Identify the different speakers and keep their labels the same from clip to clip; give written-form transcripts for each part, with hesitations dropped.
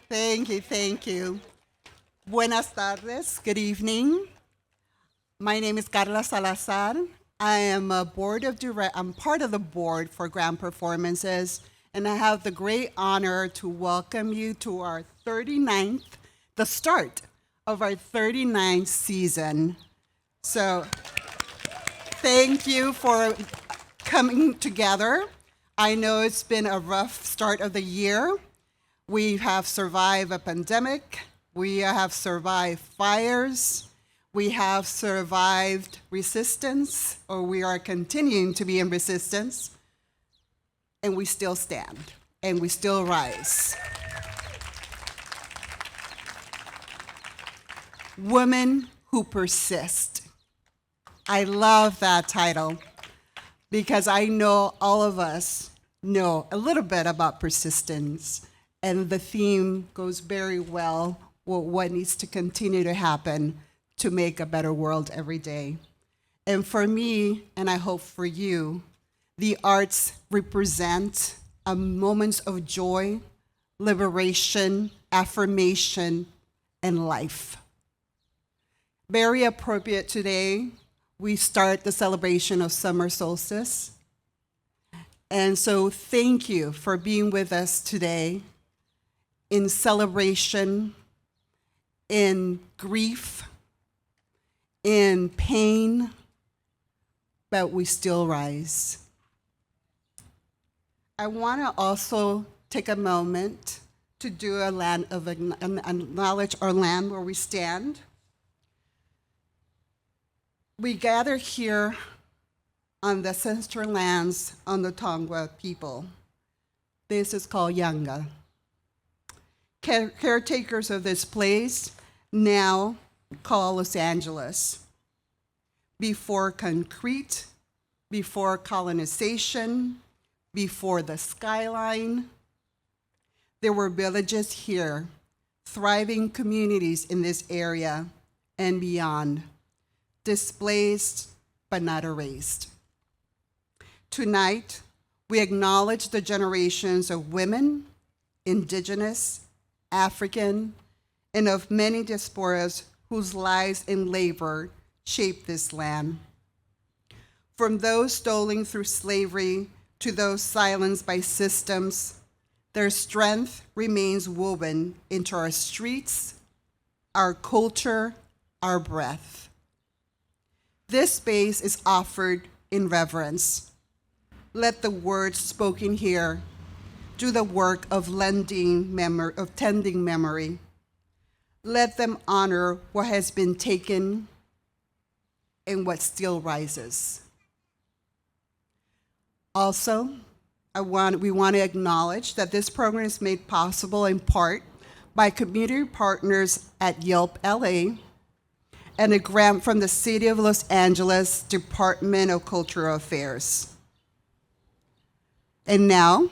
Speaker 1: Thank you, thank you. Buenas tardes, good evening. My name is Carla Salazar. I am I'm part of the board for Grand Performances, and I have the great honor to welcome you to our 39th, the start of our 39th season. So thank you for coming together. I know it's been a rough start of the year. We have survived a pandemic. We have survived fires. We have survived resistance, or we are continuing to be in resistance, and we still stand, and we still rise. Women who persist. I love that title because I know all of us know a little bit about persistence, and the theme goes very well with what needs to continue to happen to make a better world every day. And for me, and I hope for you, the arts represent a moments of joy, liberation, affirmation, and life. Very appropriate today, we start the celebration of summer solstice. And so thank you for being with us today in celebration, in grief, in pain, but we still rise. I want to also take a moment to do acknowledge our land where we stand. We gather here on the ancestral lands on the Tongva people. This is called Yanga. Caretakers of this place now call Los Angeles. Before concrete, before colonization, before the skyline, there were villages here, thriving communities in this area and beyond, displaced but not erased. Tonight, we acknowledge the generations of women, indigenous, African, and of many diasporas whose lives and labor shaped this land. From those stolen through slavery to those silenced by systems, their strength remains woven into our streets, our culture, our breath. This space is offered in reverence. Let the words spoken here do the work of tending memory. Let them honor what has been taken and what still rises. Also, we want to acknowledge that this program is made possible in part by community partners at Yelp LA and a grant from the City of Los Angeles Department of Cultural Affairs. And now,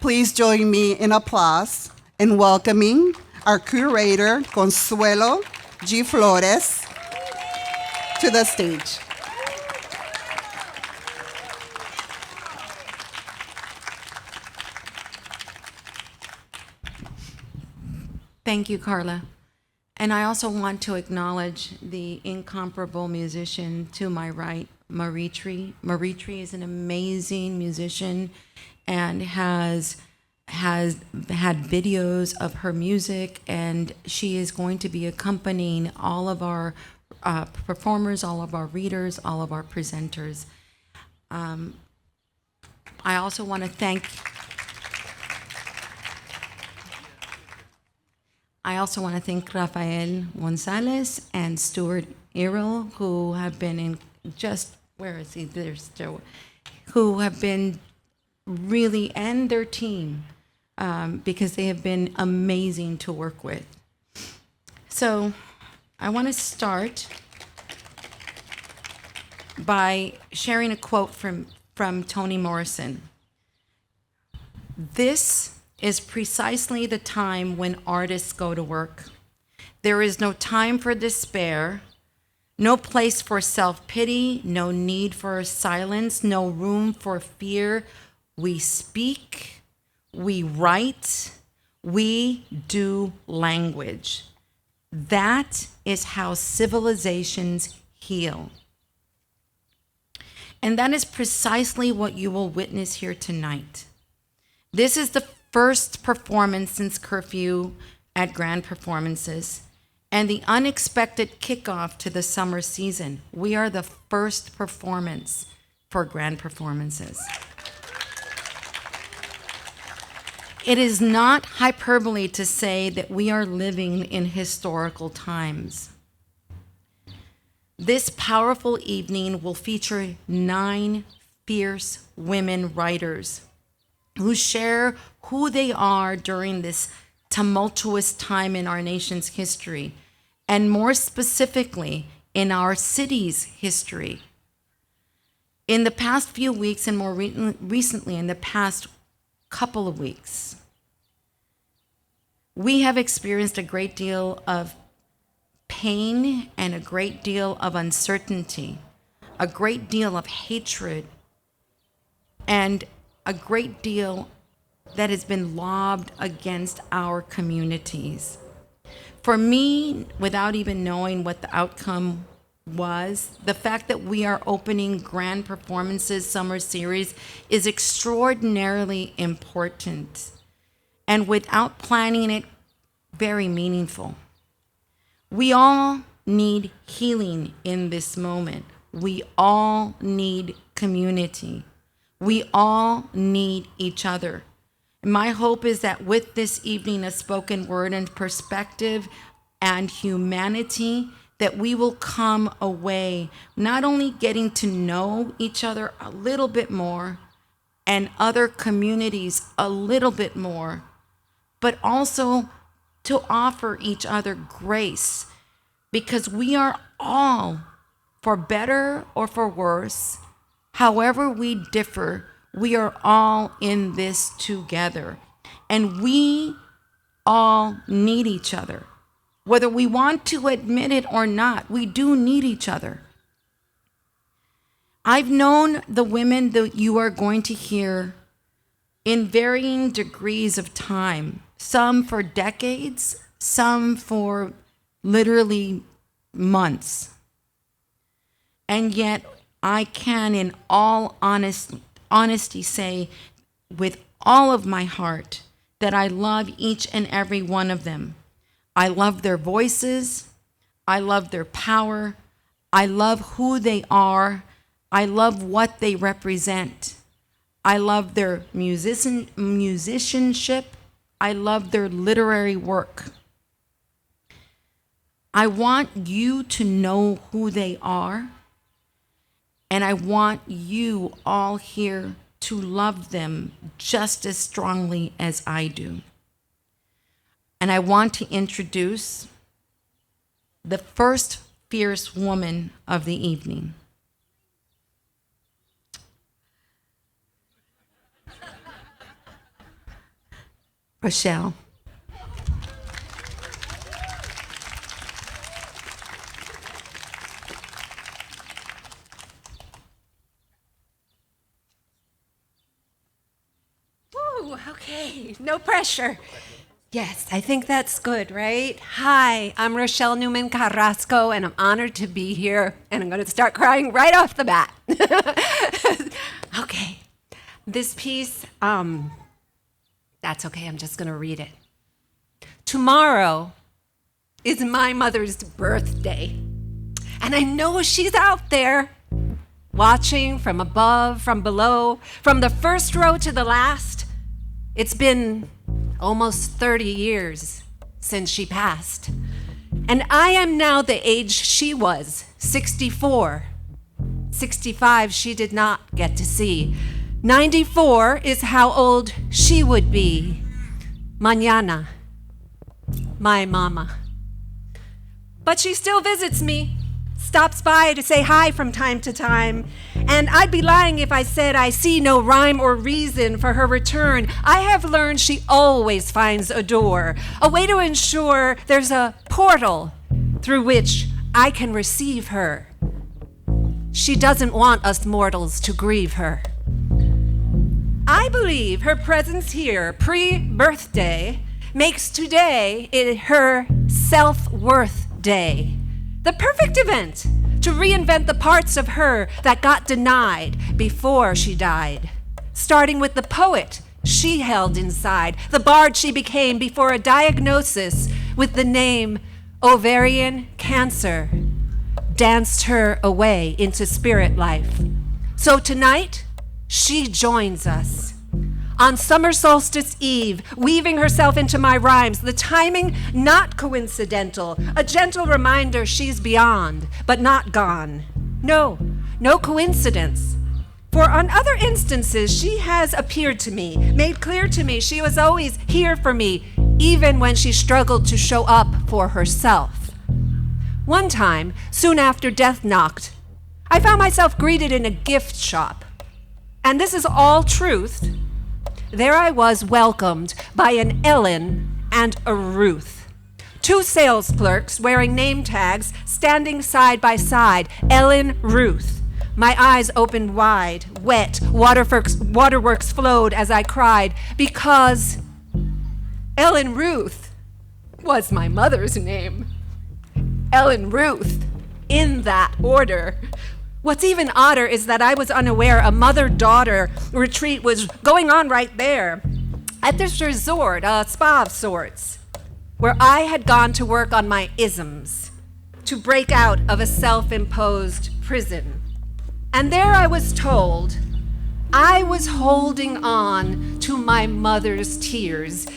Speaker 1: please join me in applause in welcoming our curator, Consuelo G. Flores, to the stage.
Speaker 2: Thank you, Carla. And I also want to acknowledge the incomparable musician to my right, Maritri. Maritri is an amazing musician and has had videos of her music, and she is going to be accompanying all of our performers, all of our readers, all of our presenters. I also want to thank Rafael Gonzalez and Stuart Errol, who have been in who have been really, and their team, because they have been amazing to work with. So I want to start by sharing a quote from Toni Morrison. "This is precisely the time when artists go to work. There is no time for despair, no place for self-pity, no need for silence, no room for fear. We speak, we write, We do language. That is how civilizations heal. And that is precisely what you will witness here tonight. This is the first performance since curfew at Grand Performances and the unexpected kickoff to the summer season. We are the first performance for Grand Performances. It is not hyperbole to say that we are living in historical times. This powerful evening will feature 9 fierce women writers who share who they are during this tumultuous time in our nation's history, and more specifically, in our city's history. In the past few weeks, and more recently, in the past couple of weeks, we have experienced a great deal of pain and a great deal of uncertainty, a great deal of hatred, and a great deal that has been lobbed against our communities. For me, without even knowing what the outcome was, the fact that we are opening Grand Performances Summer Series is extraordinarily important, and without planning it, very meaningful. We all need healing in this moment. We all need community. We all need each other. And my hope is that with this evening of spoken word and perspective and humanity, that we will come away not only getting to know each other a little bit more and other communities a little bit more, but also to offer each other grace, because we are all, for better or for worse, however we differ, we are all in this together. And we all need each other. Whether we want to admit it or not, we do need each other. I've known the women that you are going to hear in varying degrees of time, some for decades, some for literally months. And yet I can in all honesty say with all of my heart that I love each and every one of them. I love their voices. I love their power. I love who they are. I love what they represent. I love their musicianship. I love their literary work. I want you to know who they are, and I want you all here to love them just as strongly as I do. And I want to introduce the first fierce woman of the evening. Rochelle.
Speaker 3: Ooh, okay, no pressure. Yes, I think that's good, right? Hi, I'm Rochelle Newman-Carrasco, and I'm honored to be here, and I'm going to start crying right off the bat. Okay, this piece, that's okay, I'm just going to read it. Tomorrow is my mother's birthday, and I know she's out there watching from above, from below, from the first row to the last. It's been almost 30 years since she passed. And I am now the age she was, 64. 65 she did not get to see. 94 is how old she would be. Mañana, my mama. But she still visits me, stops by to say hi from time to time, and I'd be lying if I said I see no rhyme or reason for her return. I have learned she always finds a door, a way to ensure there's a portal through which I can receive her. She doesn't want us mortals to grieve her. I believe her presence here, pre-birthday, makes today her self-worth day. The perfect event to reinvent the parts of her that got denied before she died. Starting with the poet she held inside, the bard she became before a diagnosis with the name ovarian cancer danced her away into spirit life. So tonight, she joins us. On summer solstice eve, weaving herself into my rhymes, the timing not coincidental, a gentle reminder she's beyond, but not gone. No coincidence. For on other instances, she has appeared to me, made clear to me she was always here for me, even when she struggled to show up for herself. One time, soon after death knocked, I found myself greeted in a gift shop. And this is all truth. There I was welcomed by an Ellen and a Ruth. Two sales clerks wearing name tags standing side by side, Ellen, Ruth. My eyes opened wide, wet, waterworks flowed as I cried, because Ellen Ruth was my mother's name. Ellen Ruth, in that order. What's even odder is that I was unaware a mother-daughter retreat was going on right there at this resort, a spa of sorts, where I had gone to work on my isms, to break out of a self-imposed prison. And there I was told I was holding on to my mother's tears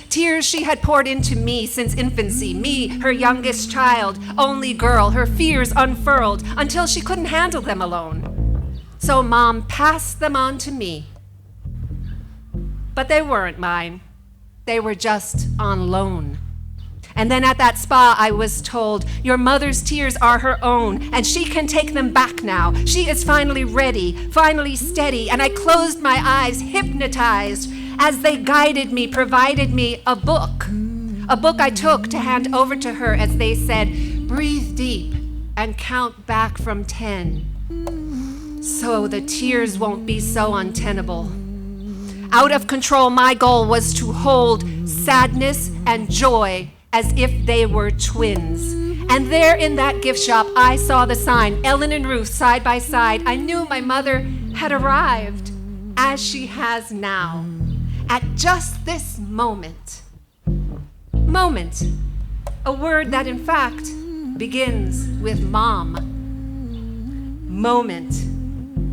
Speaker 3: she had poured into me since infancy, me, her youngest child, only girl, her fears unfurled until she couldn't handle them alone. So Mom passed them on to me. But they weren't mine. They were just on loan. And then at that spa, I was told, your mother's tears are her own, and she can take them back now. She is finally ready, finally steady. And I closed my eyes, hypnotized, as they guided me, provided me a book I took to hand over to her as they said, breathe deep and count back from 10, so the tears won't be so untenable. Out of control, my goal was to hold sadness and joy as if they were twins. And there in that gift shop, I saw the sign, Ellen and Ruth side by side. I knew my mother had arrived, as she has now, at just this moment. Moment, a word that in fact begins with mom. Moment.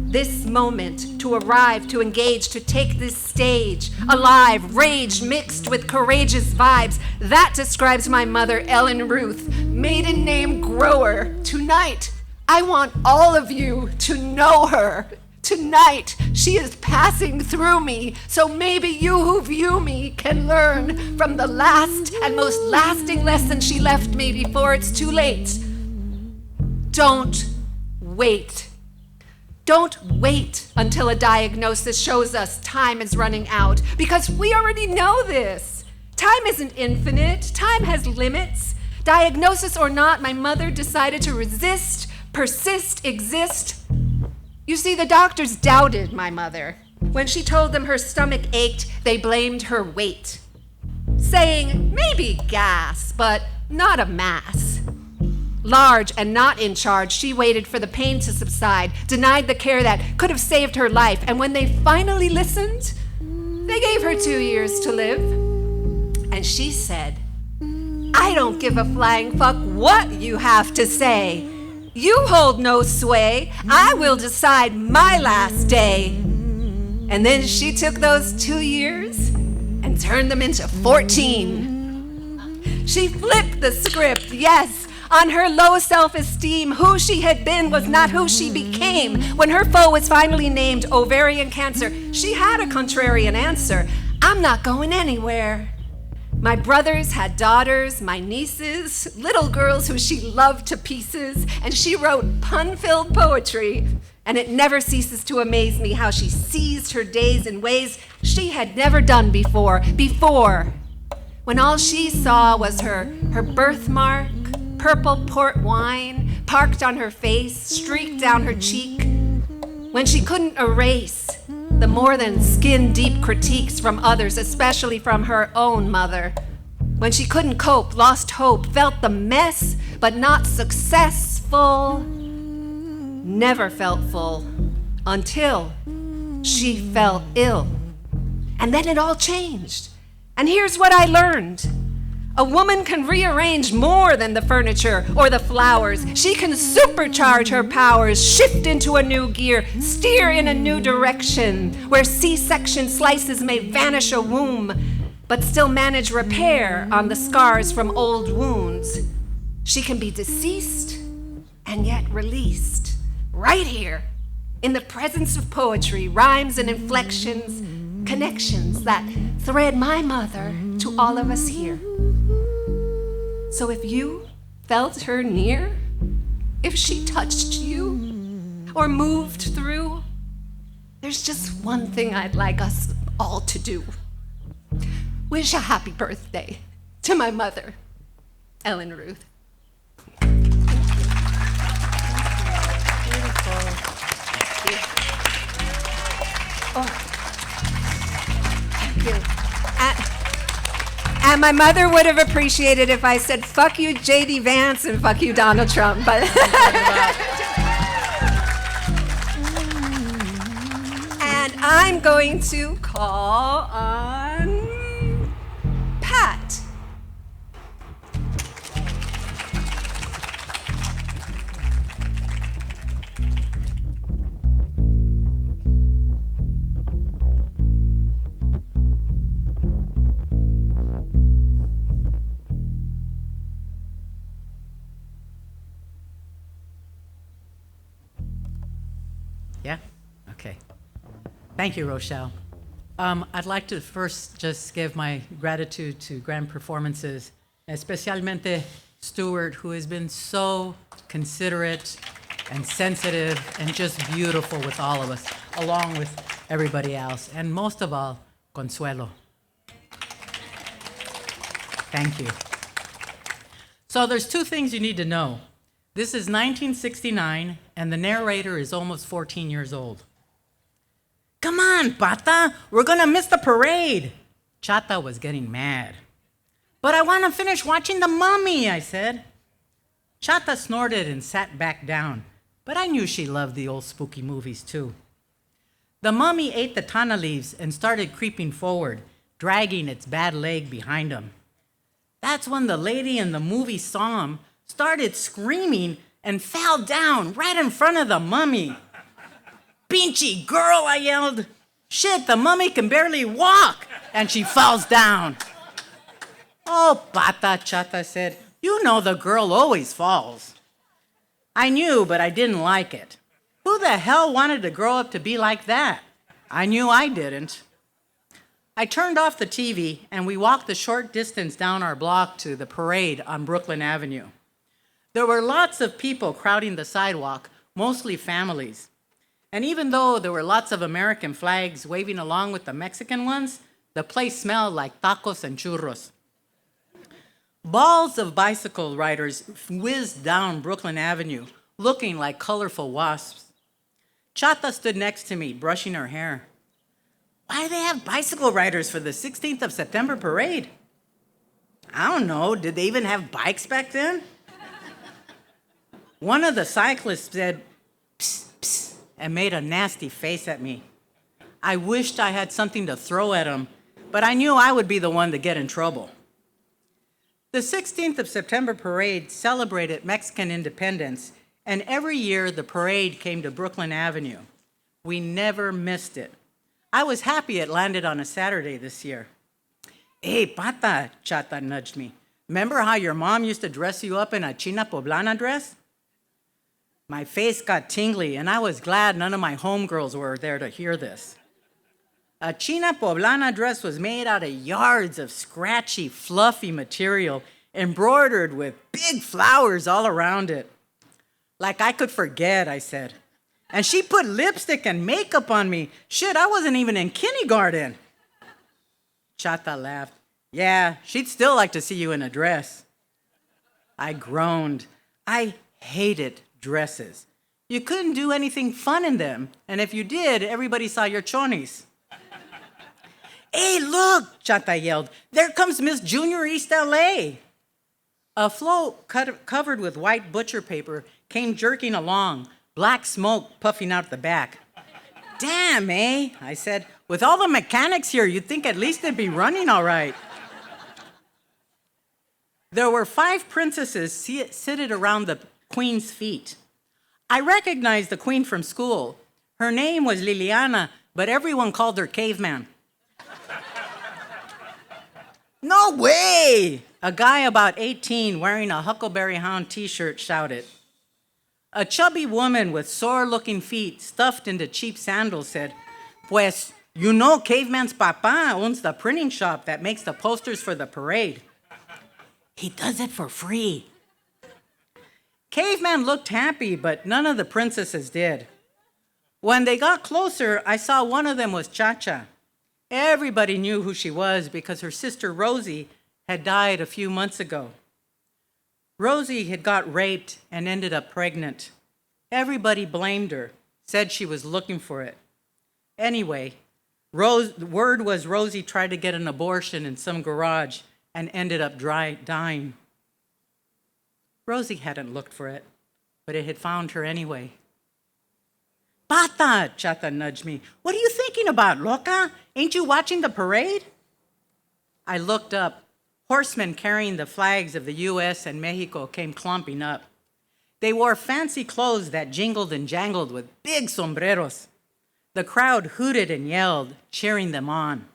Speaker 3: This moment, to arrive, to engage, to take this stage, alive, rage mixed with courageous vibes, that describes my mother, Ellen Ruth, maiden name Grower. Tonight, I want all of you to know her. Tonight, she is passing through me, so maybe you who view me can learn from the last and most lasting lesson she left me before it's too late. Don't wait. Don't wait until a diagnosis shows us time is running out, because we already know this. Time isn't infinite. Time has limits. Diagnosis or not, my mother decided to resist, persist, exist. You see, the doctors doubted my mother. When she told them her stomach ached, they blamed her weight, saying maybe gas, but not a mass. Large and not in charge, she waited for the pain to subside, denied the care that could have saved her life, and when they finally listened, they gave her 2 years to live. And she said, I don't give a flying fuck what you have to say. You hold no sway. I will decide my last day. And then she took those 2 years and turned them into 14. She flipped the script, yes. On her low self-esteem, who she had been was not who she became. When her foe was finally named ovarian cancer, she had a contrarian answer. I'm not going anywhere. My brothers had daughters, my nieces, little girls who she loved to pieces, and she wrote pun-filled poetry. And it never ceases to amaze me how she seized her days in ways she had never done before, when all she saw was her birthmark, purple port wine parked on her face, streaked down her cheek, when she couldn't erase the more than skin-deep critiques from others, especially from her own mother. When she couldn't cope, lost hope, felt the mess, but not successful, never felt full until she fell ill. And then it all changed. And here's what I learned. A woman can rearrange more than the furniture or the flowers. She can supercharge her powers, shift into a new gear, steer in a new direction, where C-section slices may vanish a womb, but still manage repair on the scars from old wounds. She can be deceased and yet released, right here, in the presence of poetry, rhymes and inflections, connections that thread my mother to all of us here. So if you felt her near, if she touched you or moved through, there's just one thing I'd like us all to do. Wish a happy birthday to my mother, Ellen Ruth. Thank you. And my mother would have appreciated if I said, fuck you, J.D. Vance, and fuck you, Donald Trump. But and I'm going to call on Pat.
Speaker 4: Yeah? Okay. Thank you, Rochelle. I'd like to first just give my gratitude to Grand Performances, especialmente Stuart, who has been so considerate and sensitive and just beautiful with all of us, along with everybody else. And most of all, Consuelo. Thank you. So there's two things you need to know. This is 1969, and the narrator is almost 14 years old. Come on, Pata, we're gonna miss the parade. Chata was getting mad. But I wanna finish watching The Mummy, I said. Chata snorted and sat back down, but I knew she loved the old spooky movies too. The mummy ate the tana leaves and started creeping forward, dragging its bad leg behind him. That's when the lady in the movie saw him, started screaming, and fell down right in front of the mummy. Pinchy girl, I yelled. Shit, the mummy can barely walk, and she falls down. Oh, Pata, Chata said, you know the girl always falls. I knew, but I didn't like it. Who the hell wanted to grow up to be like that? I knew I didn't. I turned off the TV, and we walked the short distance down our block to the parade on Brooklyn Avenue. There were lots of people crowding the sidewalk, mostly families. And even though there were lots of American flags waving along with the Mexican ones, the place smelled like tacos and churros. Balls of bicycle riders whizzed down Brooklyn Avenue, looking like colorful wasps. Chata stood next to me, brushing her hair. Why do they have bicycle riders for the 16th of September parade? I don't know, did they even have bikes back then? One of the cyclists said, psst, psst, and made a nasty face at me. I wished I had something to throw at him, but I knew I would be the one to get in trouble. The 16th of September parade celebrated Mexican independence, and every year the parade came to Brooklyn Avenue. We never missed it. I was happy it landed on a Saturday this year. Hey, Pata, Chata nudged me. Remember how your mom used to dress you up in a China Poblana dress? My face got tingly, and I was glad none of my homegirls were there to hear this. A China Poblana dress was made out of yards of scratchy, fluffy material, embroidered with big flowers all around it. Like I could forget, I said. And she put lipstick and makeup on me. Shit, I wasn't even in kindergarten. Chata laughed. Yeah, she'd still like to see you in a dress. I groaned. I hated dresses. You couldn't do anything fun in them, and if you did, everybody saw your chonis. Hey, look, Chata yelled. There comes Miss Junior East LA. A float covered with white butcher paper came jerking along, black smoke puffing out the back. Damn, eh? I said. With all the mechanics here, you'd think at least they'd be running all right. There were 5 princesses seated around the queen's feet. I recognized the queen from school. Her name was Liliana, but everyone called her Caveman. No way! A guy about 18 wearing a Huckleberry Hound t-shirt shouted. A chubby woman with sore-looking feet stuffed into cheap sandals said, Pues, you know Caveman's papa owns the printing shop that makes the posters for the parade. He does it for free. Caveman looked happy, but none of the princesses did. When they got closer, I saw one of them was Cha-Cha. Everybody knew who she was because her sister Rosie had died a few months ago. Rosie had got raped and ended up pregnant. Everybody blamed her, said she was looking for it. Anyway, word was Rosie tried to get an abortion in some garage and ended up dying. Rosie hadn't looked for it, but it had found her anyway. Pata, Chata nudged me. What are you thinking about, loca? Ain't you watching the parade? I looked up. Horsemen carrying the flags of the U.S. and Mexico came clomping up. They wore fancy clothes that jingled and jangled with big sombreros. The crowd hooted and yelled, cheering them on.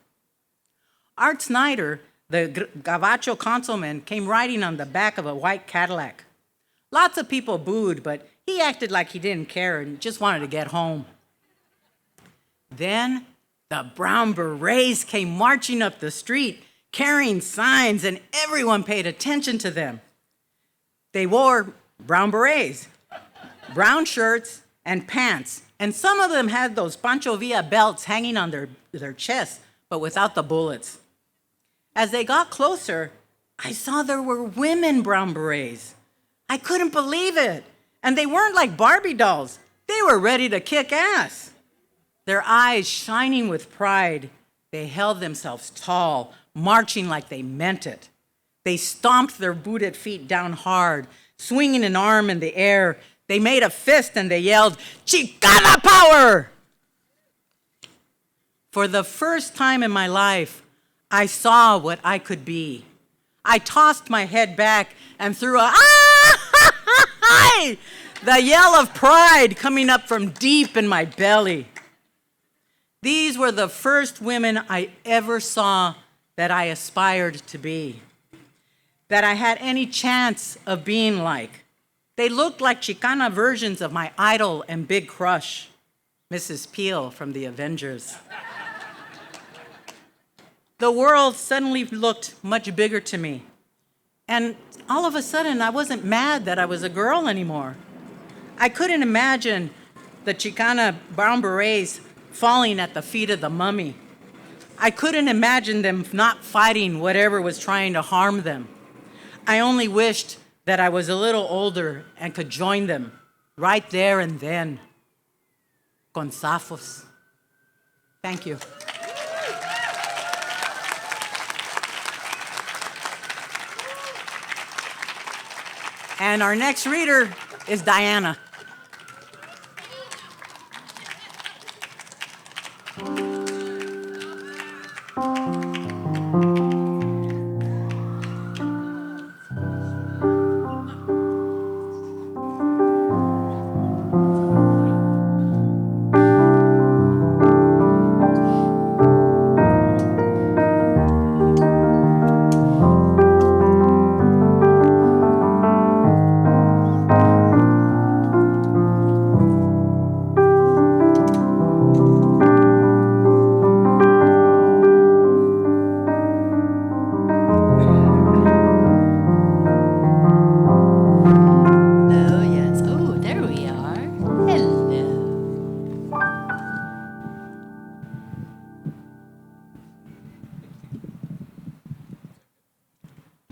Speaker 4: Art Snyder, the Gabacho councilman, came riding on the back of a white Cadillac. Lots of people booed, but he acted like he didn't care and just wanted to get home. Then the brown berets came marching up the street, carrying signs, and everyone paid attention to them. They wore brown berets, brown shirts, and pants, and some of them had those Pancho Villa belts hanging on their chests, but without the bullets. As they got closer, I saw there were women brown berets. I couldn't believe it. And they weren't like Barbie dolls. They were ready to kick ass. Their eyes shining with pride, they held themselves tall, marching like they meant it. They stomped their booted feet down hard, swinging an arm in the air. They made a fist and they yelled, Chicana power! For the first time in my life, I saw what I could be. I tossed my head back and threw a the yell of pride coming up from deep in my belly. These were the first women I ever saw that I aspired to be, that I had any chance of being like. They looked like Chicana versions of my idol and big crush, Mrs. Peel from The Avengers. The world suddenly looked much bigger to me. And all of a sudden, I wasn't mad that I was a girl anymore. I couldn't imagine the Chicana brown berets falling at the feet of the mummy. I couldn't imagine them not fighting whatever was trying to harm them. I only wished that I was a little older and could join them right there and then. Con zafos. Thank you. And our next reader is Diana.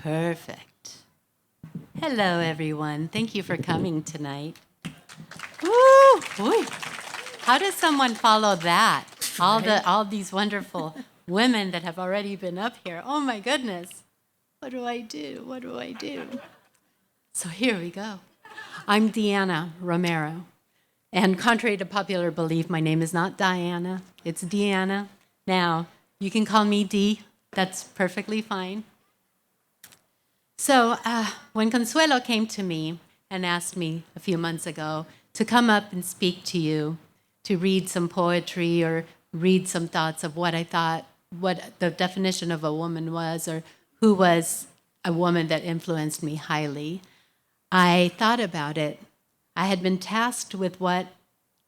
Speaker 5: Perfect. Hello, everyone. Thank you for coming tonight. Woo! How does someone follow that? All these wonderful women that have already been up here. Oh my goodness. What do I do? What do I do? So here we go. I'm Deanna Romero. And contrary to popular belief, my name is not Diana. It's Deanna. Now, you can call me Dee. That's perfectly fine. So when Consuelo came to me and asked me a few months ago to come up and speak to you, to read some poetry or read some thoughts of what I thought, what the definition of a woman was, or who was a woman that influenced me highly, I thought about it. I had been tasked with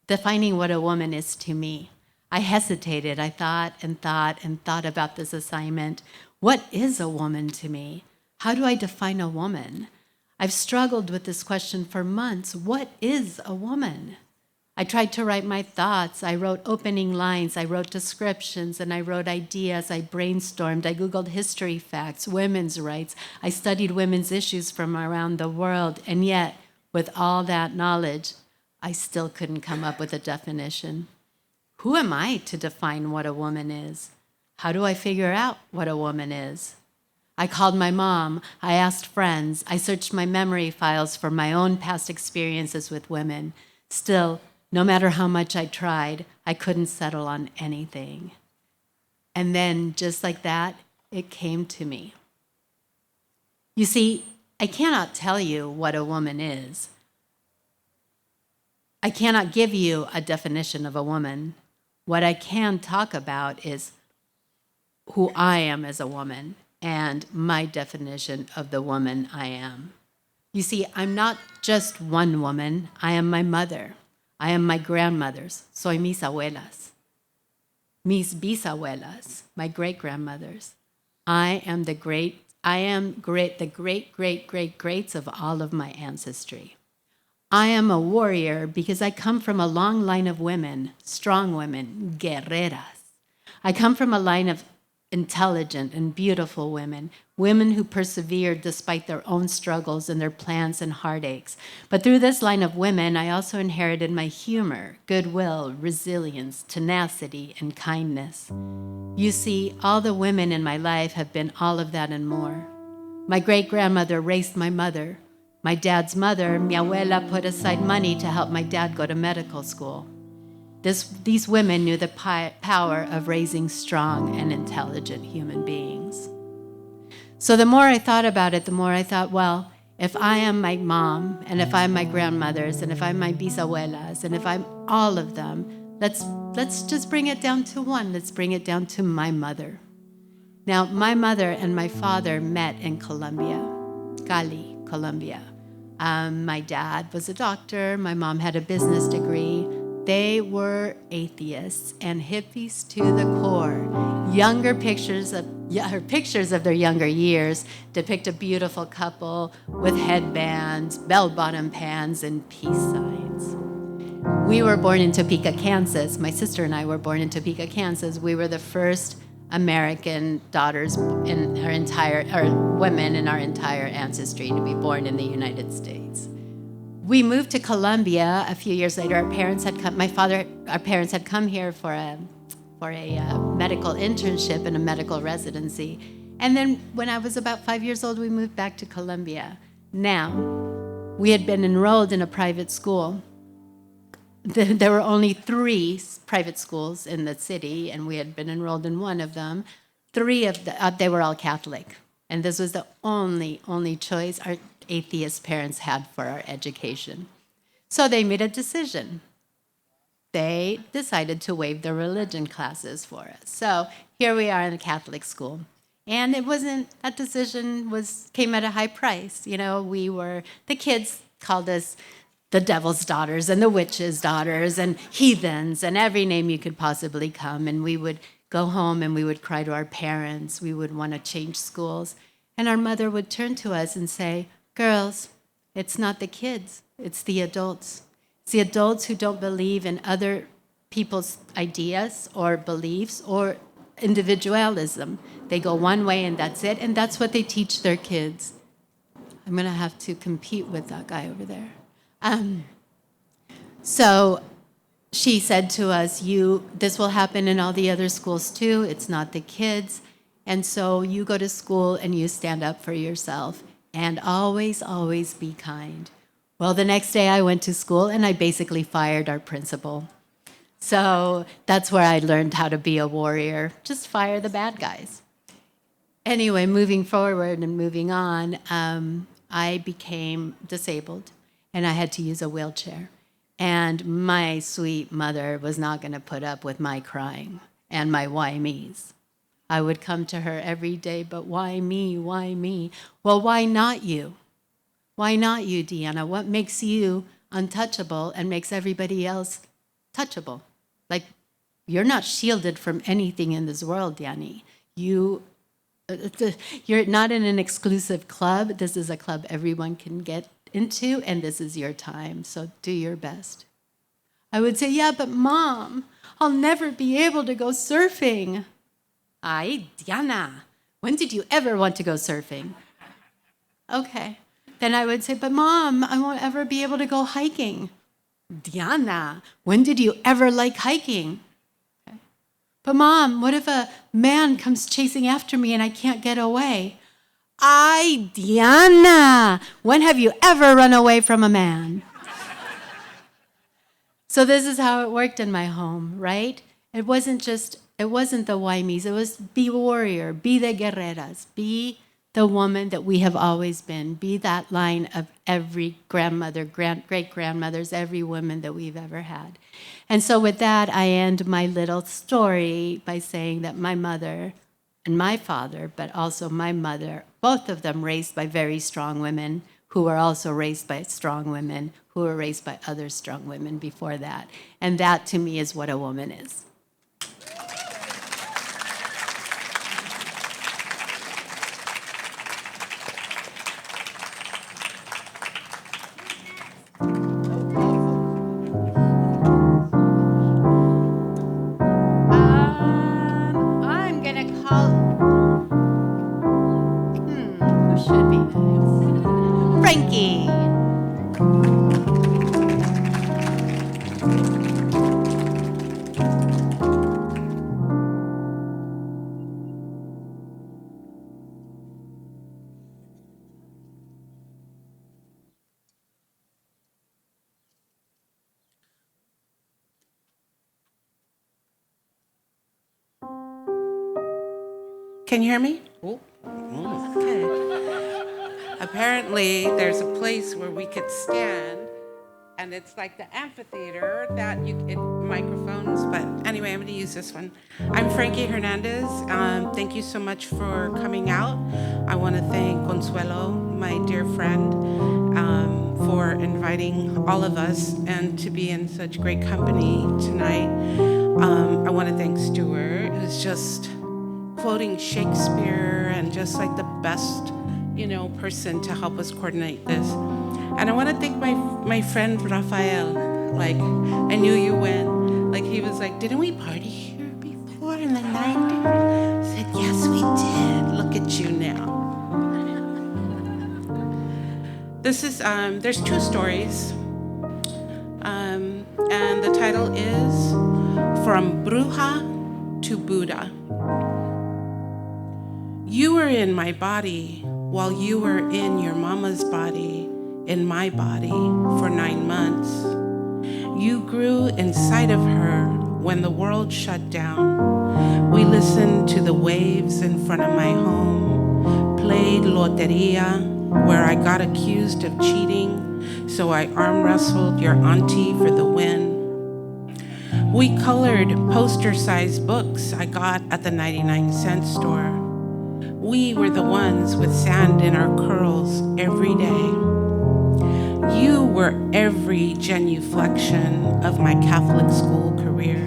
Speaker 5: defining what a woman is to me. I hesitated. I thought and thought and thought about this assignment. What is a woman to me? How do I define a woman? I've struggled with this question for months. What is a woman? I tried to write my thoughts. I wrote opening lines. I wrote descriptions, and I wrote ideas. I brainstormed. I Googled history facts, women's rights. I studied women's issues from around the world. And yet, with all that knowledge, I still couldn't come up with a definition. Who am I to define what a woman is? How do I figure out what a woman is? I called my mom. I asked friends. I searched my memory files for my own past experiences with women. Still, no matter how much I tried, I couldn't settle on anything. And then, just like that, it came to me. You see, I cannot tell you what a woman is. I cannot give you a definition of a woman. What I can talk about is who I am as a woman and my definition of the woman I am. You see, I'm not just one woman. I am my mother. I am my grandmothers. Soy mis abuelas. Mis bisabuelas, my great-grandmothers. I am the great greats of all of my ancestry. I am a warrior because I come from a long line of women, strong women, guerreras. I come from a line of intelligent and beautiful women, women who persevered despite their own struggles and their plans and heartaches. But through this line of women, I also inherited my humor, goodwill, resilience, tenacity, and kindness. You see, all the women in my life have been all of that and more. My great-grandmother raised my mother. My dad's mother, mi abuela, put aside money to help my dad go to medical school. These women knew the power of raising strong and intelligent human beings. So the more I thought about it, the more I thought, well, if I am my mom, and if I'm my grandmothers, and if I'm my bisabuelas, and if I'm all of them, let's just bring it down to one. Let's bring it down to my mother. Now, my mother and my father met in Colombia, Cali, Colombia. My dad was a doctor. My mom had a business degree. They were atheists and hippies to the core. Pictures of their younger years depict a beautiful couple with headbands, bell-bottom pants, and peace signs. We were born in Topeka, Kansas. My sister and I were born in Topeka, Kansas. We were the first American daughters women in our entire ancestry to be born in the United States. We moved to Colombia a few years later. Our parents had come here for a medical internship and a medical residency. And then when I was about 5 years old, we moved back to Colombia. Now, we had been enrolled in a private school. There were only 3 private schools in the city, and we had been enrolled in one of them. 3 of they were all Catholic, and this was the only choice our atheist parents had for our education. So they made a decision. They decided to waive the religion classes for us. So here we are in a Catholic school. And that decision came at a high price. You know, the kids called us the devil's daughters and the witch's daughters and heathens and every name you could possibly come. And we would go home and we would cry to our parents. We would want to change schools. And our mother would turn to us and say, girls, it's not the kids, it's the adults. It's the adults who don't believe in other people's ideas or beliefs or individualism. They go one way and that's it, and that's what they teach their kids. I'm going to have to compete with that guy over there. So she said to us, this will happen in all the other schools too. It's not the kids. And so you go to school and you stand up for yourself and always, always be kind. Well, the next day I went to school and I basically fired our principal. So that's where I learned how to be a warrior. Just fire the bad guys. Anyway, moving forward and moving on, I became disabled and I had to use a wheelchair. And my sweet mother was not going to put up with my crying and my why me's. I would come to her every day, but why me? Why me? Well, why not you? Why not you, Deanna? What makes you untouchable and makes everybody else touchable? Like, you're not shielded from anything in this world, Danny. You're not in an exclusive club. This is a club everyone can get into, and this is your time, so do your best. I would say, yeah, but Mom, I'll never be able to go surfing. Ay, Diana, when did you ever want to go surfing? Okay. Then I would say, but Mom, I won't ever be able to go hiking. Diana, when did you ever like hiking? Okay. But Mom, what if a man comes chasing after me and I can't get away? Ay, Diana, when have you ever run away from a man? So this is how it worked in my home, right? It wasn't the why me's, it was be warrior, be the guerreras, be the woman that we have always been, be that line of every grandmother, great-grandmothers, every woman that we've ever had. And so with that, I end my little story by saying that my mother and my father, but also my mother, both of them raised by very strong women who were also raised by strong women who were raised by other strong women before that. And that, to me, is what a woman is. I'm going to call... who should be next? Frankie!
Speaker 6: Can you hear me? Okay. Apparently, there's a place where we could stand, and it's like the amphitheater that microphones, but anyway, I'm going to use this one. I'm Frankie Hernandez. Thank you so much for coming out. I want to thank Consuelo, my dear friend, for inviting all of us and to be in such great company tonight. I want to thank Stuart, who's just quoting Shakespeare and just like the best, person to help us coordinate this. And I want to thank my friend Rafael. Like, I knew you when. Like, he was like, didn't we party here before in the 90s? I said, yes, we did. Look at you now. This is, there's two stories. And the title is From Bruja to Buddha. You were in my body while you were in your mama's body, in my body, for 9 months. You grew inside of her when the world shut down. We listened to the waves in front of my home, played loteria, where I got accused of cheating, so I arm wrestled your auntie for the win. We colored poster-sized books I got at the 99-cent store. We were the ones with sand in our curls every day. You were every genuflection of my Catholic school career.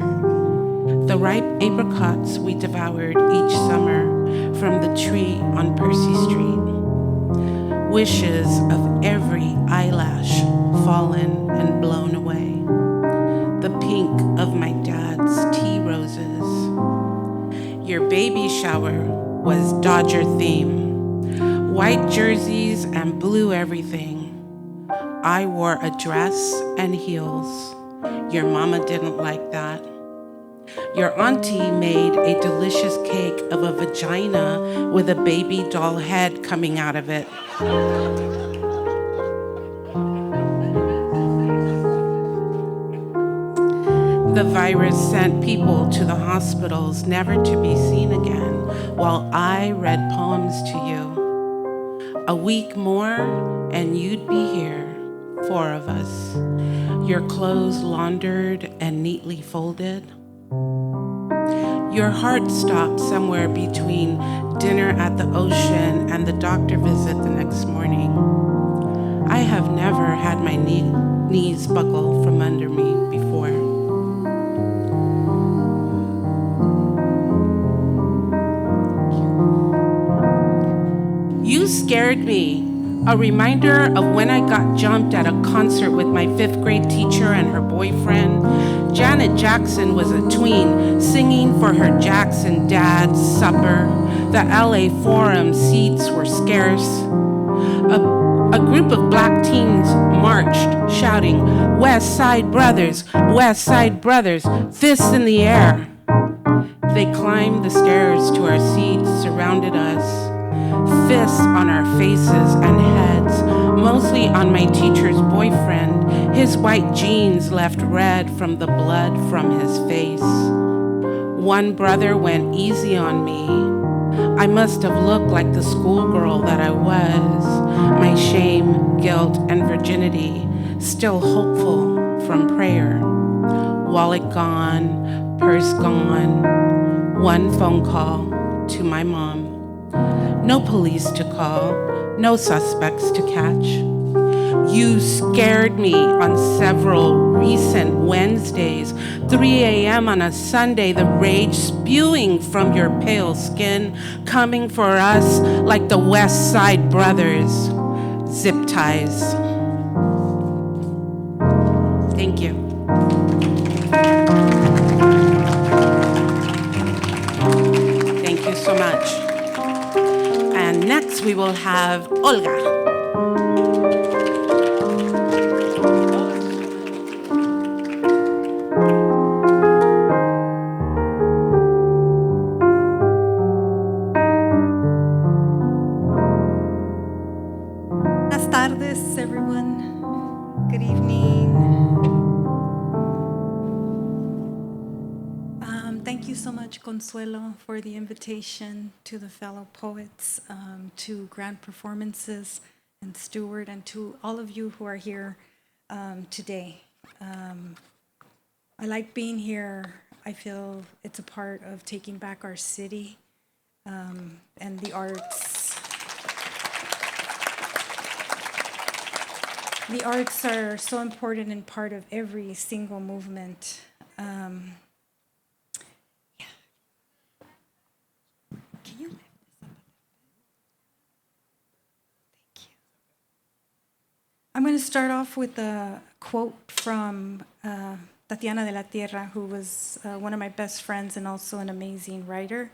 Speaker 6: The ripe apricots we devoured each summer from the tree on Percy Street. Wishes of every eyelash fallen and blown away. The pink of my dad's tea roses. Your baby shower was Dodger theme. White jerseys and blue everything. I wore a dress and heels. Your mama didn't like that. Your auntie made a delicious cake of a vagina with a baby doll head coming out of it. The virus sent people to the hospitals never to be seen again while I read poems to you. A week more and you'd be here, 4 of us, your clothes laundered and neatly folded. Your heart stopped somewhere between dinner at the ocean and the doctor visit the next morning. I have never had my knees buckle from under me before. You scared me. A reminder of when I got jumped at a concert with my 5th grade teacher and her boyfriend. Janet Jackson was a tween singing for her Jackson dad's supper. The LA Forum seats were scarce. A group of black teens marched, shouting, "West Side Brothers, West Side Brothers, fists in the air." They climbed the stairs to our seats, surrounded us, fists on our faces and heads, mostly on my teacher's boyfriend. His white jeans left red from the blood from his face. One brother went easy on me. I must have looked like the schoolgirl that I was, my shame, guilt, and virginity, still hopeful from prayer. Wallet gone, purse gone, one phone call to my mom. No police to call, no suspects to catch. You scared me on several recent Wednesdays, 3 a.m. on a Sunday, the rage spewing from your pale skin, coming for us like the West Side Brothers. Zip ties. Thank you. Thank you so much. And next we will have Olga.
Speaker 7: Buenas tardes, everyone. Good evening. Thank you so much, Consuelo, for the invitation to the fellow poets, to Grand Performances, and Stewart, and to all of you who are here today. I like being here. I feel it's a part of taking back our city and the arts. The arts are so important and part of every single movement. Can you lift this up a little bit? Thank you. I'm going to start off with a quote from Tatiana de la Tierra, who was one of my best friends and also an amazing writer.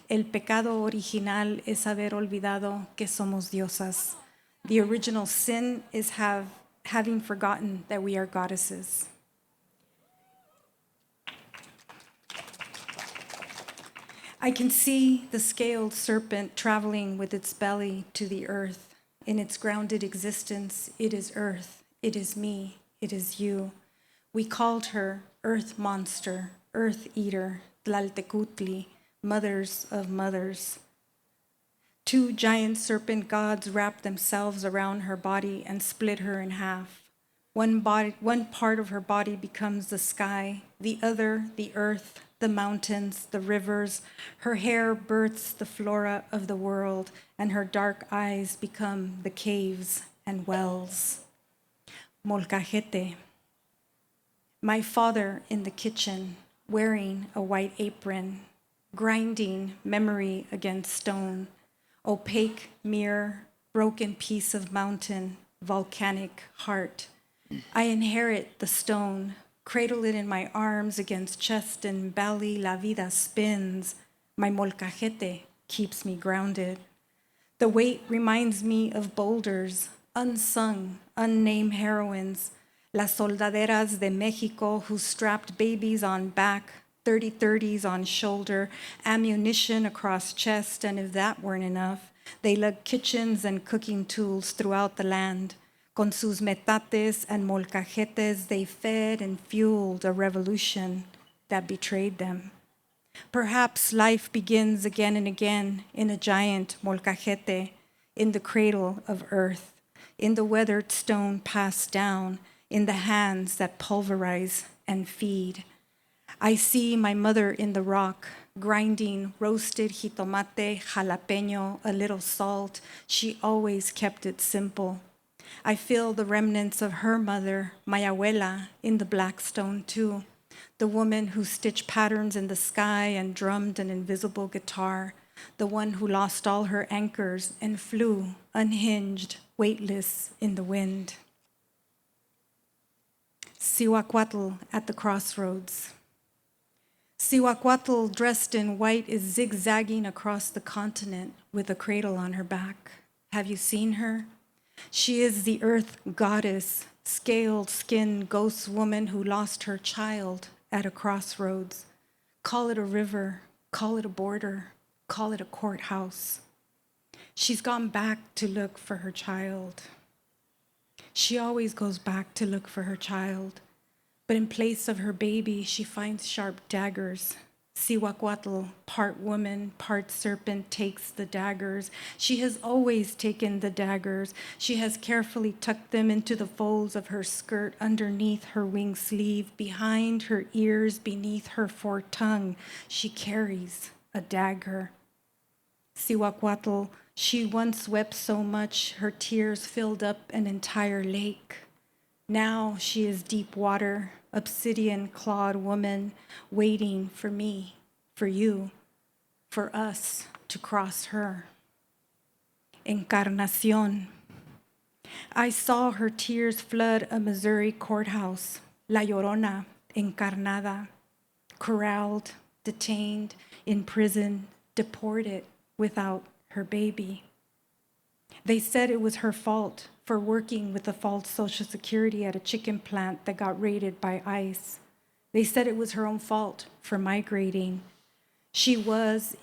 Speaker 7: El pecado original es haber olvidado que somos diosas. The original sin is having forgotten that we are goddesses. I can see the scaled serpent traveling with its belly to the earth. In its grounded existence, it is earth, it is me, it is you. We called her Earth Monster, Earth Eater, Tlaltecutli, Mothers of Mothers. 2 giant serpent gods wrapped themselves around her body and split her in half. One part of her body becomes the sky, the other the earth, the mountains, the rivers. Her hair births the flora of the world, and her dark eyes become the caves and wells. Molcajete. My father in the kitchen, wearing a white apron, grinding memory against stone. Opaque mirror, broken piece of mountain, volcanic heart. I inherit the stone, cradle it in my arms against chest and belly, la vida spins. My molcajete keeps me grounded. The weight reminds me of boulders, unsung, unnamed heroines. Las soldaderas de Mexico who strapped babies on back, 30-30s on shoulder, ammunition across chest, and if that weren't enough, they lugged kitchens and cooking tools throughout the land. Con sus metates and molcajetes, they fed and fueled a revolution that betrayed them. Perhaps life begins again and again in a giant molcajete, in the cradle of earth, in the weathered stone passed down, in the hands that pulverize and feed. I see my mother in the rock, grinding roasted jitomate, jalapeño, a little salt. She always kept it simple. I feel the remnants of her mother, my abuela, in the black stone too, the woman who stitched patterns in the sky and drummed an invisible guitar, the one who lost all her anchors and flew, unhinged, weightless in the wind. Cihuacuatl at the crossroads. Cihuacuatl, dressed in white, is zigzagging across the continent with a cradle on her back. Have you seen her? She is the earth goddess, scaled-skinned ghost woman who lost her child at a crossroads. Call it a river, call it a border, call it a courthouse. She's gone back to look for her child. She always goes back to look for her child, but in place of her baby, she finds sharp daggers. Cihuacuatl, part woman, part serpent, takes the daggers. She has always taken the daggers. She has carefully tucked them into the folds of her skirt, underneath her wing sleeve, behind her ears, beneath her foretongue. She carries a dagger. Cihuacuatl, she once wept so much her tears filled up an entire lake. Now she is deep water, obsidian-clawed woman, waiting for me, for you, for us to cross her. Encarnación. I saw her tears flood a Missouri courthouse, La Llorona, encarnada, corralled, detained, imprisoned, deported without her baby. They said it was her fault for working with the false Social Security at a chicken plant that got raided by ICE. They said it was her own fault for migrating. She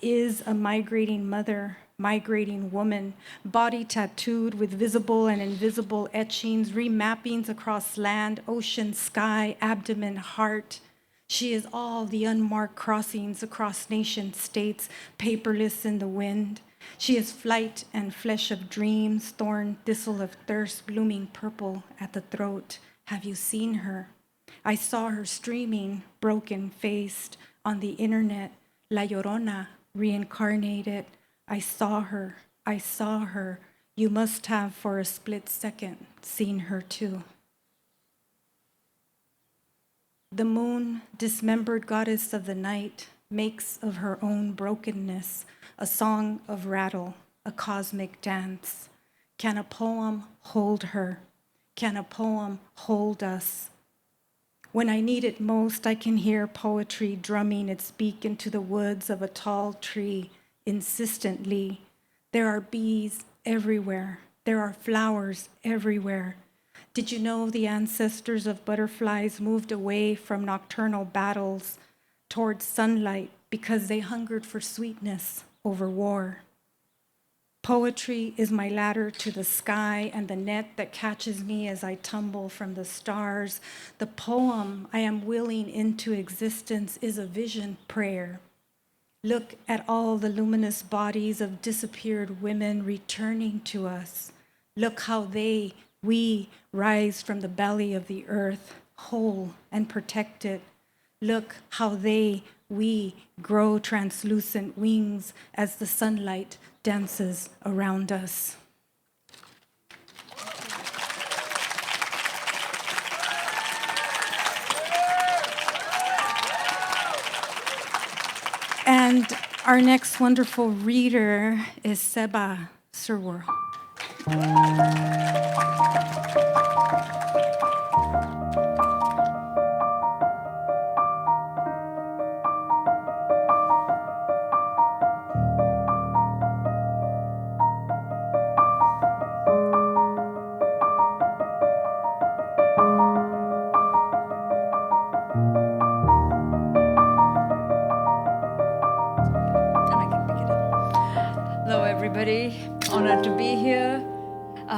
Speaker 7: is a migrating mother, migrating woman, body tattooed with visible and invisible etchings, remappings across land, ocean, sky, abdomen, heart. She is all the unmarked crossings across nation states, paperless in the wind. She is flight and flesh of dreams, thorn, thistle of thirst, blooming purple at the throat. Have you seen her? I saw her streaming, broken-faced, on the internet, La Llorona, reincarnated. I saw her. You must have, for a split second, seen her too. The moon, dismembered goddess of the night, makes of her own brokenness a song of rattle, a cosmic dance. Can a poem hold her? Can a poem hold us? When I need it most, I can hear poetry drumming its beak into the woods of a tall tree insistently. There are bees everywhere. There are flowers everywhere. Did you know the ancestors of butterflies moved away from nocturnal battles towards sunlight because they hungered for sweetness over war? Poetry is my ladder to the sky and the net that catches me as I tumble from the stars. The poem I am willing into existence is a vision prayer. Look at all the luminous bodies of disappeared women returning to us. Look how we rise from the belly of the earth, whole and protected. Look how we grow translucent wings as the sunlight dances around us. And our next wonderful reader is Sehba Sarwar.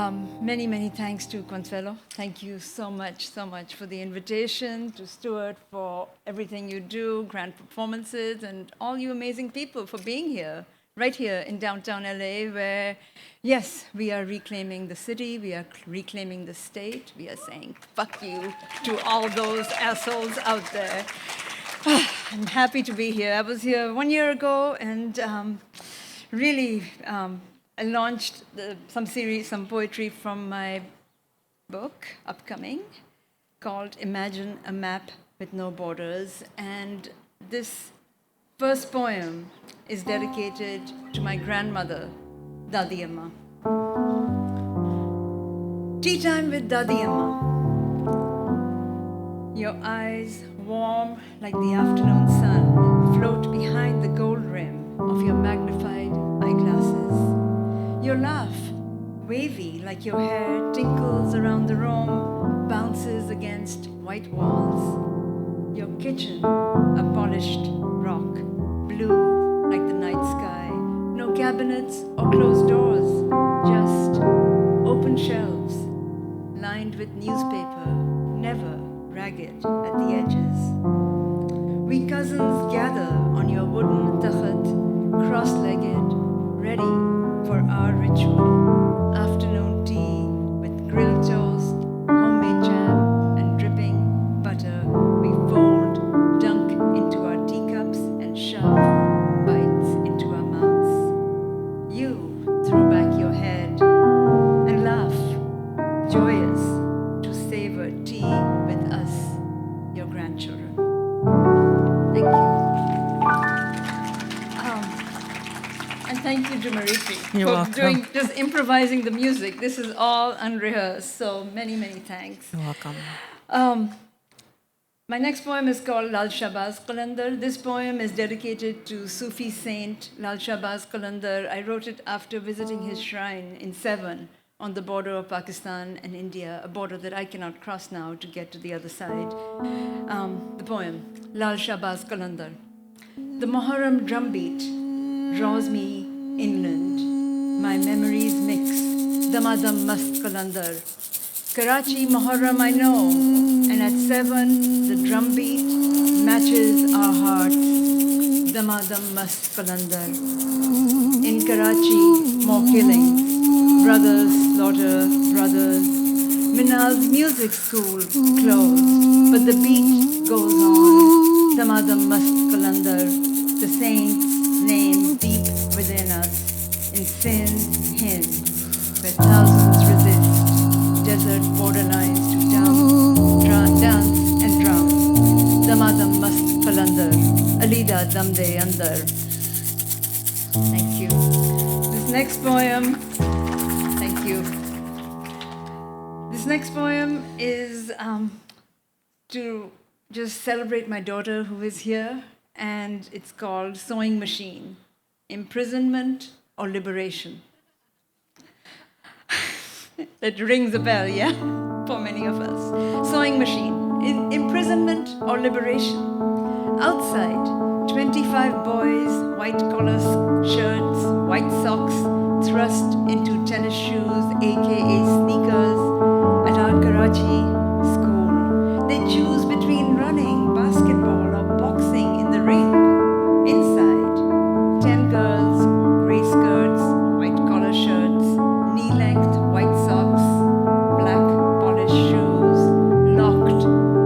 Speaker 8: Many, many thanks to Consuelo. Thank you so much for the invitation, to Stuart for everything you do, grand performances, and all you amazing people for being here, right here in downtown LA, where, yes, we are reclaiming the city, we are reclaiming the state, we are saying fuck you to all those assholes out there. I'm happy to be here. I was here 1 year ago, and really, I launched some poetry from my book, upcoming, called Imagine a Map with No Borders. And this first poem is dedicated to my grandmother, Dadi Amma. Tea time with Dadi Amma. Your eyes, warm like the afternoon sun, float behind the gold rim of your magnified eyeglasses. Your laugh, wavy like your hair, tinkles around the room, bounces against white walls. Your kitchen, a polished rock, blue like the night sky. No cabinets or closed doors, just open shelves, lined with newspaper, never ragged at the edges. We cousins gather on your wooden takhat, cross-legged, ready for our ritual. Afternoon tea with grilled toast, homemade jam, and dripping butter. We fold, dunk into our teacups, and shove bites into our mouths. You throw back your head and laugh, joyous to savor tea with us, your grandchildren. Thank you. And thank you to Maritri for doing, just improvising the music. This is all unrehearsed, so many, many thanks.
Speaker 3: You're welcome.
Speaker 8: My next poem is called Lal Shahbaz Qalandar. This poem is dedicated to Sufi saint Lal Shahbaz Qalandar. I wrote it after visiting his shrine in Sevan on the border of Pakistan and India, a border that I cannot cross now to get to the other side. The poem, Lal Shahbaz Qalandar. The Muharram drumbeat draws me inland. My memories mix. Damadam Mast Qalandar. Karachi Muharram I know, and at 7 the drumbeat matches our hearts. Damadam Mast Qalandar. In Karachi, more killings. Brothers slaughter brothers. Minal's music school closed, but the beat goes on. Damadam Mast Qalandar. The saint's name deep within us, in Sindh, Hind, where thousands resist desert borderlines to dance and drum. Damadam Mast Qalandar, Alida Damde Andar. Thank you. This next poem, thank you. This next poem is to just celebrate my daughter who is here, and it's called Sewing Machine, Imprisonment or Liberation. It rings a bell, yeah, for many of us. Sewing machine, imprisonment or liberation. Outside, 25 boys, white collar shirts, white socks, thrust into tennis shoes, aka sneakers, at our Karachi school. They choose between running, basketball, or boxing in the ring. Inside, 10 girls, gray skirts, white collar shirts, knee-length white socks, black polished shoes, locked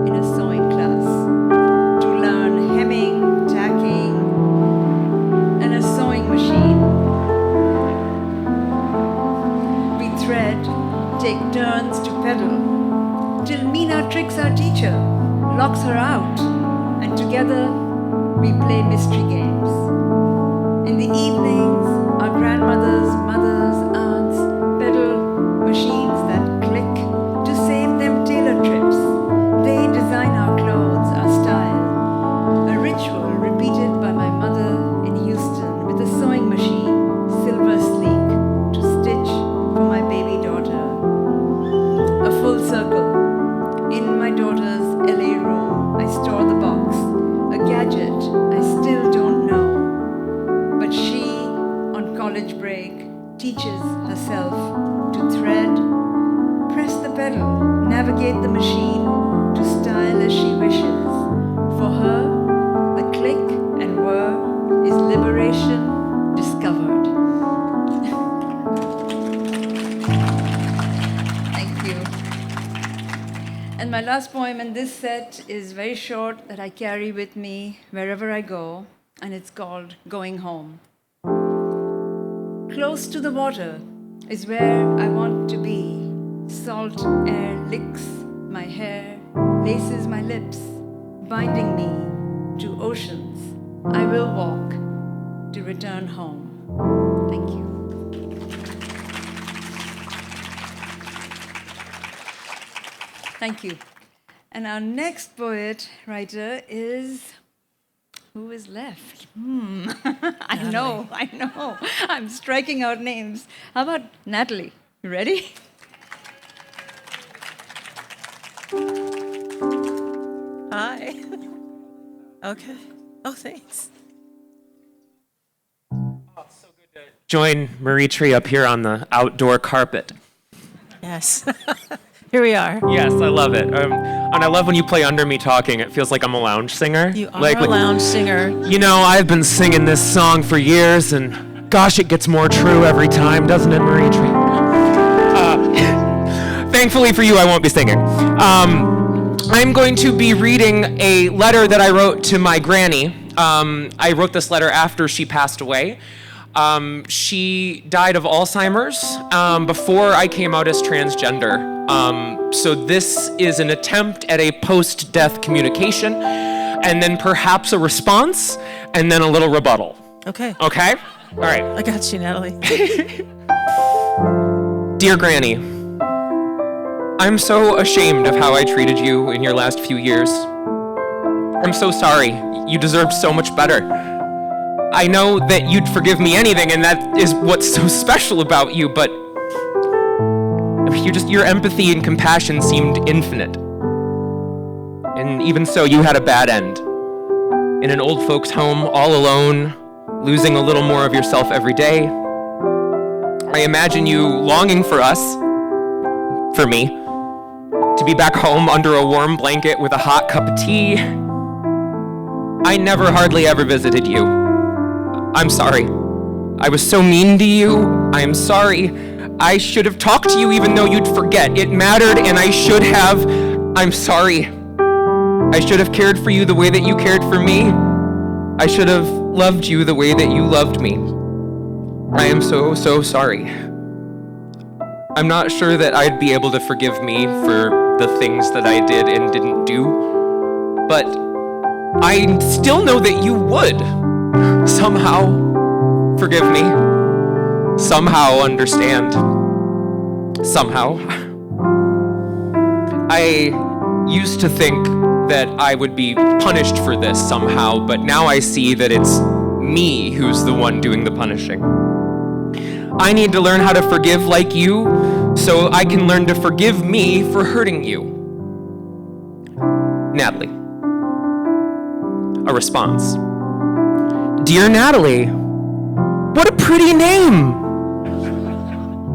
Speaker 8: in a sewing class to learn hemming, tacking, and a sewing machine. We thread, take turns to pedal, till Meena tricks our teacher, locks her out, and together we play mystery games. In the evenings, our grandmothers, mothers, aunts pedal machines that click to save them tailor trips. They design our clothes, our style. A ritual repeated by my mother in Houston with a sewing machine, silver sleek, to stitch for my baby daughter. A full circle. In my daughter's LA room, I store the box, a gadget I still don't know. But she, on college break, navigate the machine to style as she wishes. For her, the click and whir is liberation discovered. Thank you. And my last poem in this set is very short that I carry with me wherever I go, and it's called Going Home. Close to the water is where I want to be. Salt air licks my hair, laces my lips, binding me to oceans. I will walk to return home. Thank you. Thank you. And our next poet, writer is, who is left? I know. I'm striking out names. How about Natalie? You ready?
Speaker 9: Hi. Okay. Oh, thanks.
Speaker 10: Join Maritri up here on the outdoor carpet.
Speaker 9: Yes. Here we are.
Speaker 10: Yes, I love it. And I love when you play under me talking. It feels like I'm a lounge singer.
Speaker 9: You are a lounge singer.
Speaker 10: You know, I've been singing this song for years, and gosh, it gets more true every time, doesn't it, Maritri? Thankfully for you, I won't be singing. I'm going to be reading a letter that I wrote to my granny. I wrote this letter after she passed away. She died of Alzheimer's before I came out as transgender. So this is an attempt at a post-death communication, and then perhaps a response, and then a little rebuttal.
Speaker 9: Okay.
Speaker 10: Okay? All right.
Speaker 9: I got you, Natalie.
Speaker 10: Dear Granny, I'm so ashamed of how I treated you in your last few years. I'm so sorry. You deserved so much better. I know that you'd forgive me anything, and that is what's so special about you, but your empathy and compassion seemed infinite. And even so, you had a bad end. In an old folks' home, all alone, losing a little more of yourself every day. I imagine you longing for us, for me, to be back home under a warm blanket with a hot cup of tea. I never hardly ever visited you. I'm sorry. I was so mean to you. I am sorry. I should have talked to you even though you'd forget. It mattered, and I should have. I'm sorry. I should have cared for you the way that you cared for me. I should have loved you the way that you loved me. I am so, so sorry. I'm not sure that I'd be able to forgive me for the things that I did and didn't do, but I still know that you would somehow forgive me, somehow understand, somehow. I used to think that I would be punished for this somehow, but now I see that it's me who's the one doing the punishing. I need to learn how to forgive like you, so I can learn to forgive me for hurting you. Natalie. A response. Dear Natalie, what a pretty name!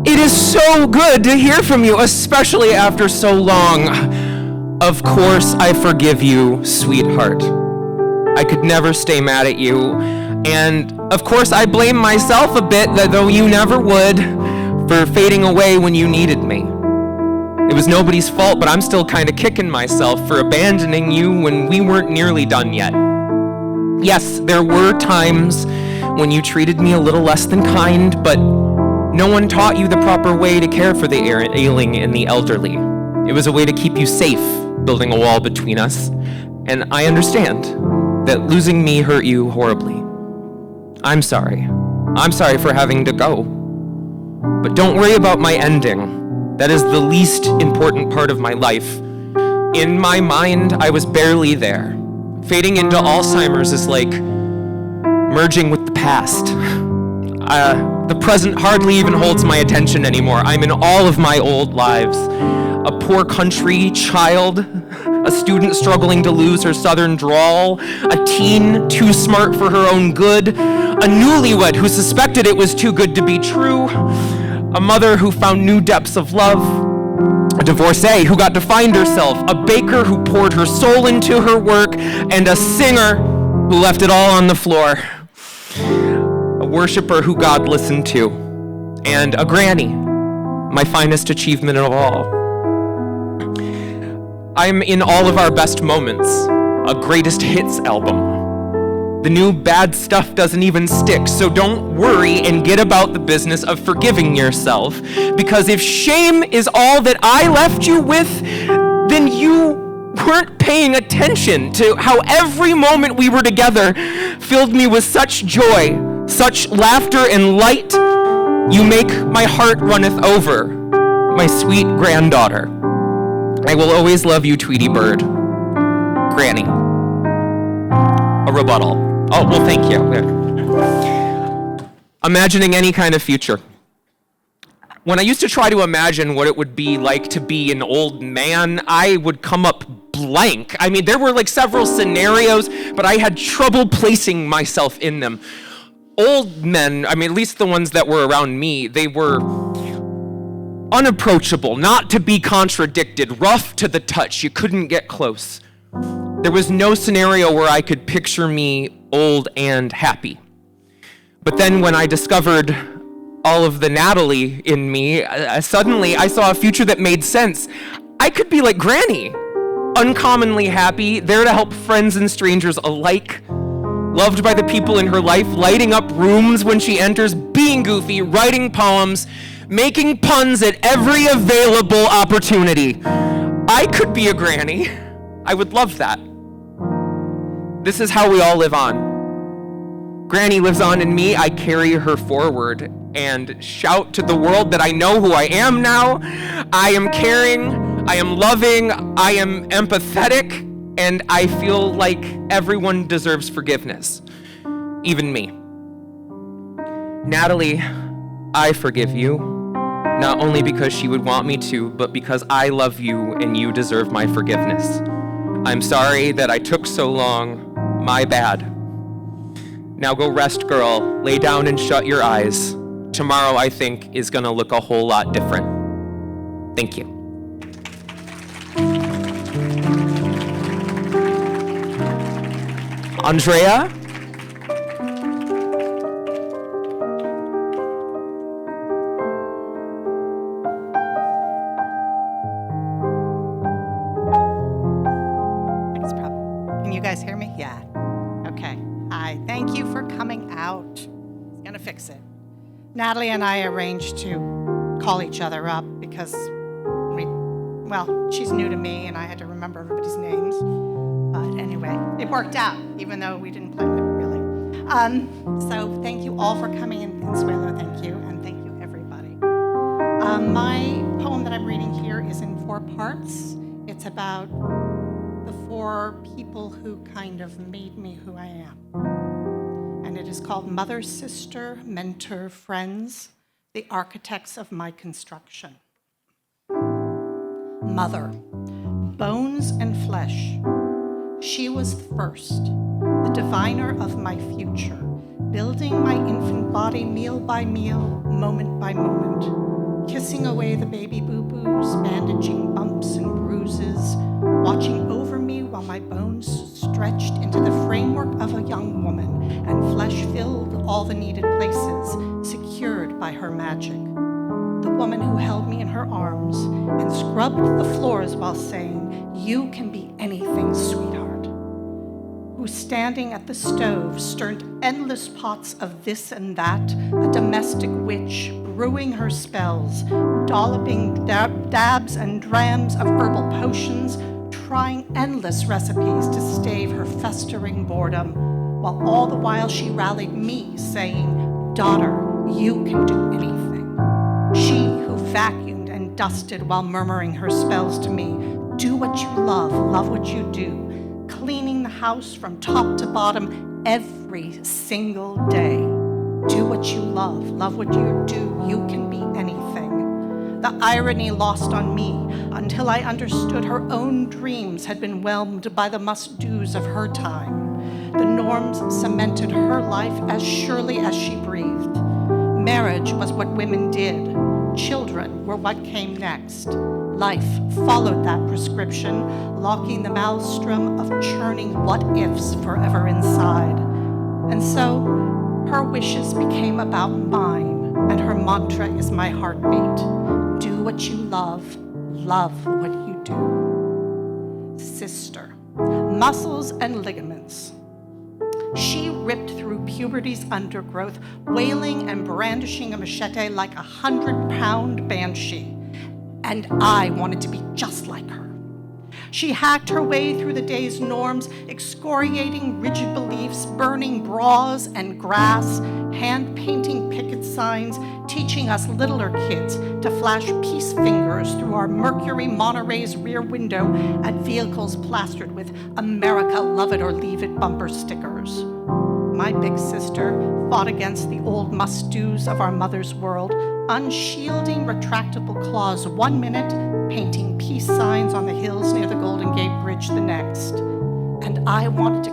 Speaker 10: It is so good to hear from you, especially after so long. Of course I forgive you, sweetheart. I could never stay mad at you. And of course I blame myself a bit, though you never would, for fading away when you needed me. It was nobody's fault, but I'm still kind of kicking myself for abandoning you when we weren't nearly done yet. Yes, there were times when you treated me a little less than kind, but no one taught you the proper way to care for the ailing and the elderly. It was a way to keep you safe, building a wall between us. And I understand that losing me hurt you horribly. I'm sorry. I'm sorry for having to go. But don't worry about my ending. That is the least important part of my life. In my mind, I was barely there. Fading into Alzheimer's is like merging with the past. The present hardly even holds my attention anymore. I'm in all of my old lives. A poor country child, a student struggling to lose her southern drawl, a teen too smart for her own good, a newlywed who suspected it was too good to be true, a mother who found new depths of love, a divorcee who got to find herself, a baker who poured her soul into her work, and a singer who left it all on the floor, a worshiper who God listened to, and a granny, my finest achievement of all. I'm in all of our best moments, a greatest hits album. The new bad stuff doesn't even stick, so don't worry and get about the business of forgiving yourself, because if shame is all that I left you with, then you weren't paying attention to how every moment we were together filled me with such joy, such laughter and light. You make my heart runneth over, my sweet granddaughter. I will always love you, Tweety Bird. Granny. A rebuttal. Oh, well, thank you. Imagining any kind of future. When I used to try to imagine what it would be like to be an old man, I would come up blank. I mean, there were like several scenarios, but I had trouble placing myself in them. Old men, I mean, at least the ones that were around me, they were unapproachable, not to be contradicted, rough to the touch. You couldn't get close. There was no scenario where I could picture me old and happy. But then when I discovered all of the Natalie in me, suddenly I saw a future that made sense. I could be like Granny, uncommonly happy, there to help friends and strangers alike, loved by the people in her life, lighting up rooms when she enters, being goofy, writing poems, making puns at every available opportunity. I could be a Granny. I would love that. This is how we all live on. Granny lives on in me. I carry her forward and shout to the world that I know who I am now. I am caring, I am loving, I am empathetic, and I feel like everyone deserves forgiveness, even me. Natalie, I forgive you, not only because she would want me to, but because I love you and you deserve my forgiveness. I'm sorry that I took so long. My bad. Now go rest, girl. Lay down and shut your eyes. Tomorrow, I think, is gonna look a whole lot different. Thank you. Andrea?
Speaker 11: Can you guys hear me? Yeah. Okay. Hi. Thank you for coming out. It's gonna fix it. Natalie and I arranged to call each other up because she's new to me and I had to remember everybody's names. But anyway, it worked out, even though we didn't plan it really. So thank you all for coming, and Consuelo, thank you, and thank you everybody. My poem that I'm reading here is in 4 parts. It's about the 4 people who kind of made me who I am. And it is called Mother, Sister, Mentor, Friends, the Architects of My Construction. Mother, bones and flesh. She was first, the diviner of my future, building my infant body meal by meal, moment by moment, kissing away the baby boo-boos, bandaging bumps and bruises, watching over me while my bones stretched into the framework of a young woman and flesh filled all the needed places, secured by her magic. The woman who held me in her arms and scrubbed the floors while saying, "You can be anything, sweetheart." Who standing at the stove stirred endless pots of this and that, a domestic witch brewing her spells, dolloping dabs and drams of herbal potions, trying endless recipes to stave her festering boredom, while all the while she rallied me, saying, "Daughter, you can do anything." She who vacuumed and dusted while murmuring her spells to me, "Do what you love what you do," cleaning the house from top to bottom every single day. Do what you love what you do, you can be anything. The irony lost on me until I understood her own dreams had been whelmed by the must-dos of her time. The norms cemented her life as surely as she breathed. Marriage was what women did. Children were what came next. Life followed that prescription, locking the maelstrom of churning what-ifs forever inside. And so, her wishes became about mine, and her mantra is my heartbeat. Do what you love what you do. Sister, muscles and ligaments. She ripped through puberty's undergrowth, wailing and brandishing a machete like a 100-pound banshee. And I wanted to be just like her. She hacked her way through the day's norms, excoriating rigid beliefs, burning bras and grass, hand-painting picket signs, teaching us littler kids to flash peace fingers through our Mercury Monterey's rear window at vehicles plastered with America, love it or leave it bumper stickers. My big sister fought against the old must-dos of our mother's world, unshielding retractable claws 1 minute, painting peace signs on the hills near the Golden Gate Bridge the next. And I wanted to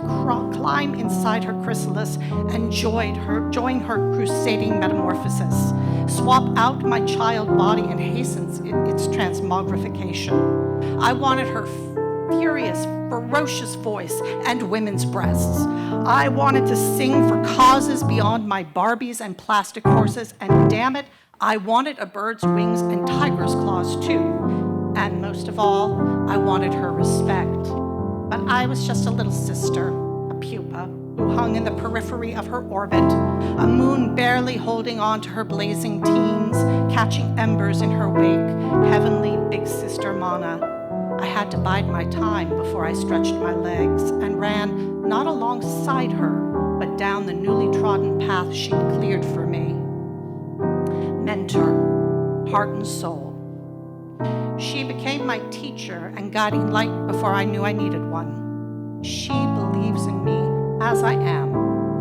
Speaker 11: climb inside her chrysalis and join her crusading metamorphosis, swap out my child body and hasten its transmogrification. I wanted her furious, ferocious voice and women's breasts. I wanted to sing for causes beyond my Barbies and plastic horses, and damn it, I wanted a bird's wings and tiger's claws too. And most of all, I wanted her respect. But I was just a little sister, a pupa, who hung in the periphery of her orbit, a moon barely holding on to her blazing teens, catching embers in her wake, heavenly big sister Mana. I had to bide my time before I stretched my legs and ran not alongside her, but down the newly trodden path she'd cleared for me. Mentor, heart and soul. She became my teacher and guiding light before I knew I needed one. She believes in me as I am,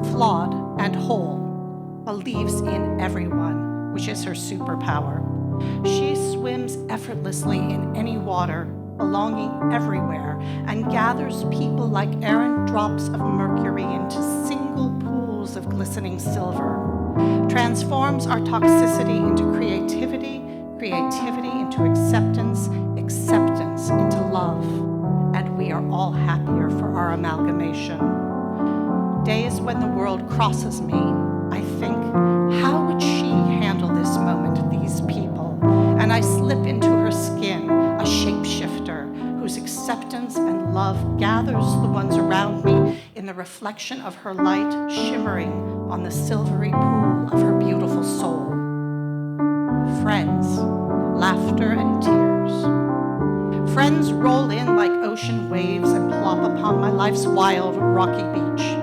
Speaker 11: flawed and whole, believes in everyone, which is her superpower. She swims effortlessly in any water, belonging everywhere, and gathers people like errant drops of mercury into single pools of glistening silver. Transforms our toxicity into creativity, creativity into acceptance, acceptance into love, and we are all happier for our amalgamation. Days when the world crosses me, I think, how would she handle this moment, these people? And I slip into her skin, a shapeshifter whose acceptance and love gathers the ones around me in the reflection of her light shimmering on the silvery pool of her beautiful soul. Friends, laughter and tears. Friends roll in like ocean waves and plop upon my life's wild, rocky beach.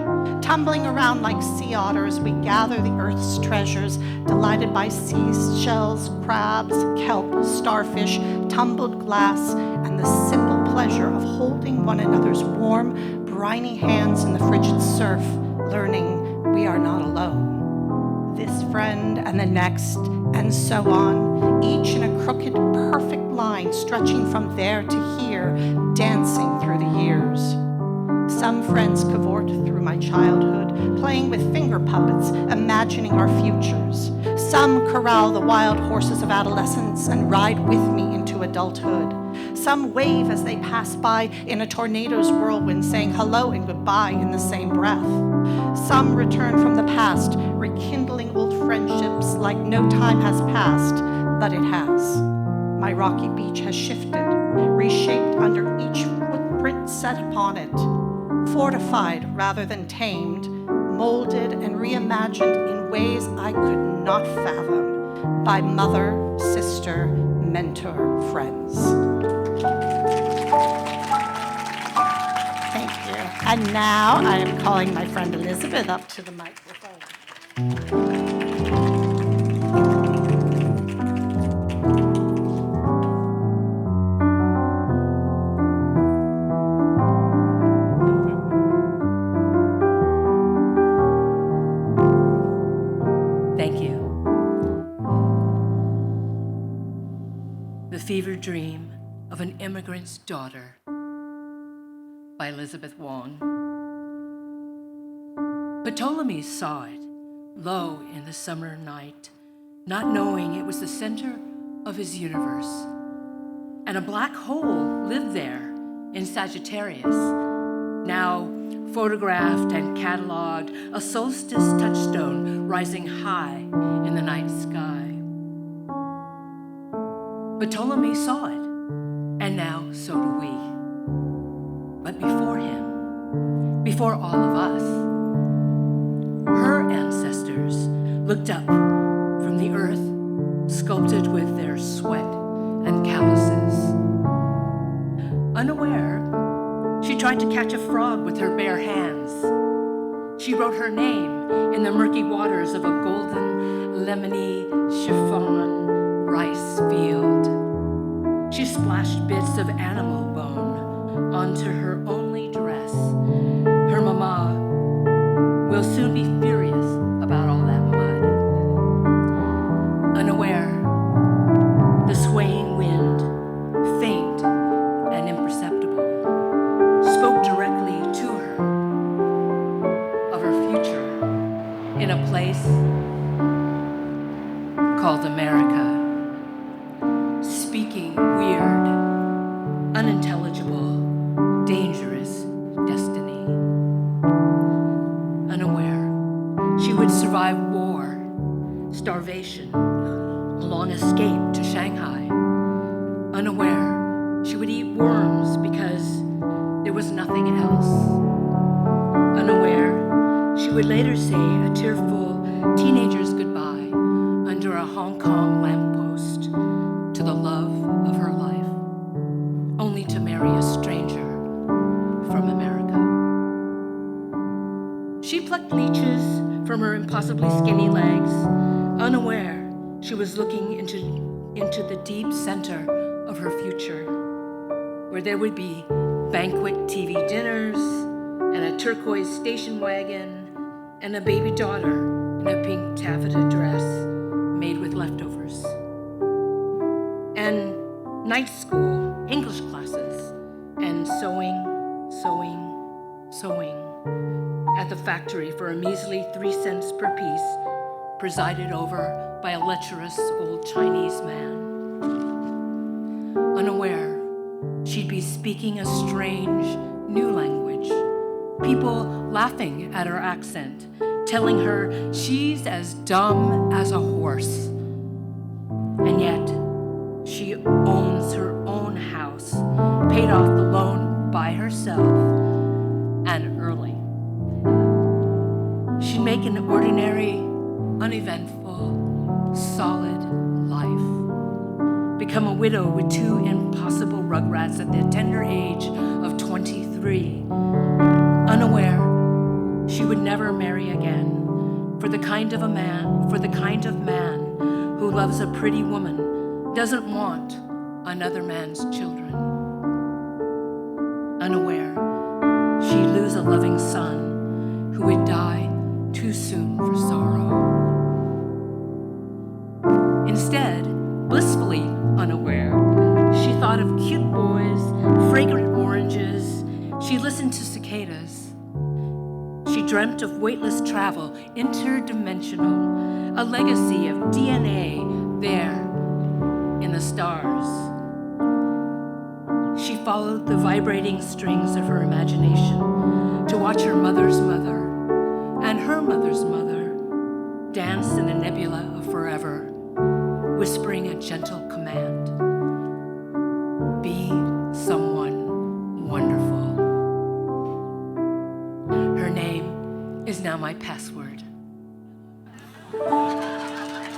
Speaker 11: Tumbling around like sea otters, we gather the earth's treasures, delighted by seashells, crabs, kelp, starfish, tumbled glass, and the simple pleasure of holding one another's warm, briny hands in the frigid surf, learning we are not alone. This friend and the next, and so on, each in a crooked, perfect line stretching from there to here, dancing through the years. Some friends cavort through my childhood, playing with finger puppets, imagining our futures. Some corral the wild horses of adolescence and ride with me into adulthood. Some wave as they pass by in a tornado's whirlwind, saying hello and goodbye in the same breath. Some return from the past, rekindling old friendships like no time has passed, but it has. My rocky beach has shifted, reshaped under each footprint set upon it, fortified rather than tamed, molded and reimagined in ways I could not fathom by mother, sister, mentor, friends. Thank you. And now I am calling my friend Elizabeth up to the microphone.
Speaker 12: Thank you. The Fever Dream of an Immigrant's Daughter by Elizabeth Wong. Ptolemy saw it, low in the summer night, not knowing it was the center of his universe. and a black hole lived there in Sagittarius, now photographed and cataloged, a solstice touchstone rising high in the night sky. But Ptolemy saw it, and now so do we. But before him, before all of us, her ancestors looked up from the earth, sculpted with their sweat and calluses. Unaware, she tried to catch a frog with her bare hands. She wrote her name in the murky waters of a golden, lemony chiffon rice field. She splashed bits of animal bone onto her only dress. Her mama will soon be furious about all that mud. Unaware, the swaying wind, faint and imperceptible, spoke directly to her of her future in a place called America, speaking weird, unintelligible, dangerous destiny. Unaware, she would survive war, starvation, a long escape to Shanghai. Unaware, she would eat worms because there was nothing else. Unaware, she would later say a tearful teenager's goodbye under a Hong Kong lamppost to the love of her life, only to marry a stranger from America. She plucked leeches from her impossibly skinny legs, unaware she was looking into the deep center of her future, where there would be banquet TV dinners and a turquoise station wagon and a baby daughter in a pink taffeta dress made with leftovers. And night school, English classes, and sewing at the factory for a measly 3 cents per piece, presided over by a lecherous old Chinese man. Unaware, she'd be speaking a strange new language, people laughing at her accent, telling her she's as dumb as a horse. And yet, she owns her own house, paid off the loan by herself, and early. She'd make an ordinary, uneventful, solid life. Become a widow with 2 impossible rugrats at the tender age of 23. Unaware, she would never marry again for the kind of man who loves a pretty woman, doesn't want another man's children. Unaware, she'd lose a loving son who would die too soon for sorrow. Instead, blissfully unaware, she thought of cute boys, fragrant oranges. She listened to cicadas. She dreamt of weightless travel, interdimensional, a legacy of DNA there in the stars. She followed the vibrating strings of her imagination to watch her mother's mother and her mother's mother dance in the nebula of forever, whispering a gentle command. Be someone wonderful. Her name is now my password.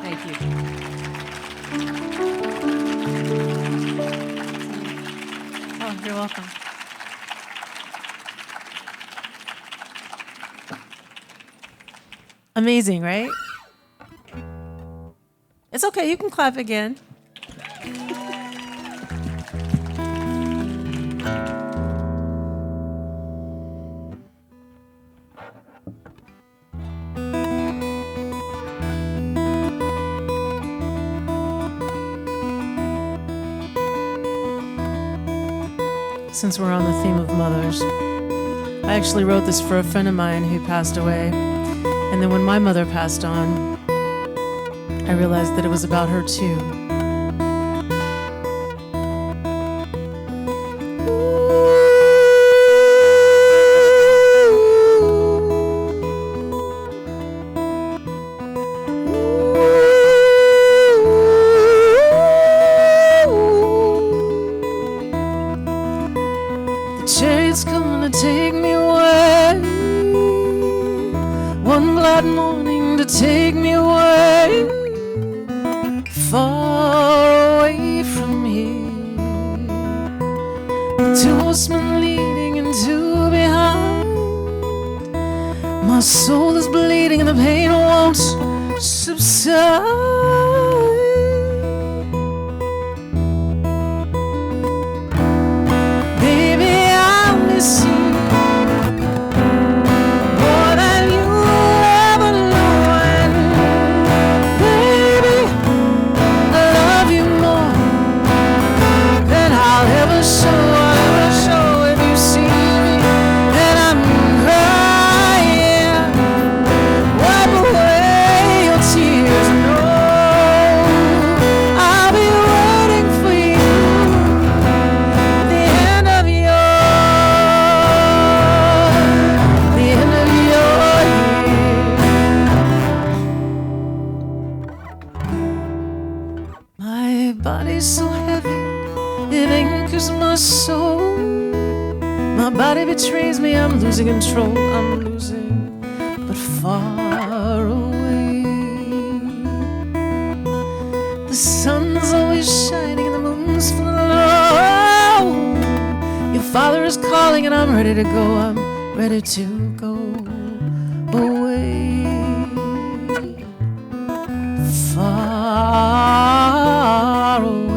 Speaker 12: Thank you.
Speaker 9: Oh, you're welcome. Amazing, right? It's okay, you can clap again. Since we're on the theme of mothers, I actually wrote this for a friend of mine who passed away. And then when my mother passed on, I realized that it was about her too. chariot's coming to take me away. One glad morning to take me away, far away from here. Two horsemen leading and two behind. My soul is bleeding and the pain won't subside. Betrays me, I'm losing control, I'm losing, but far away. The sun's always shining and the moon's full low. Your father is calling and I'm ready to go, I'm ready to go away. Far away.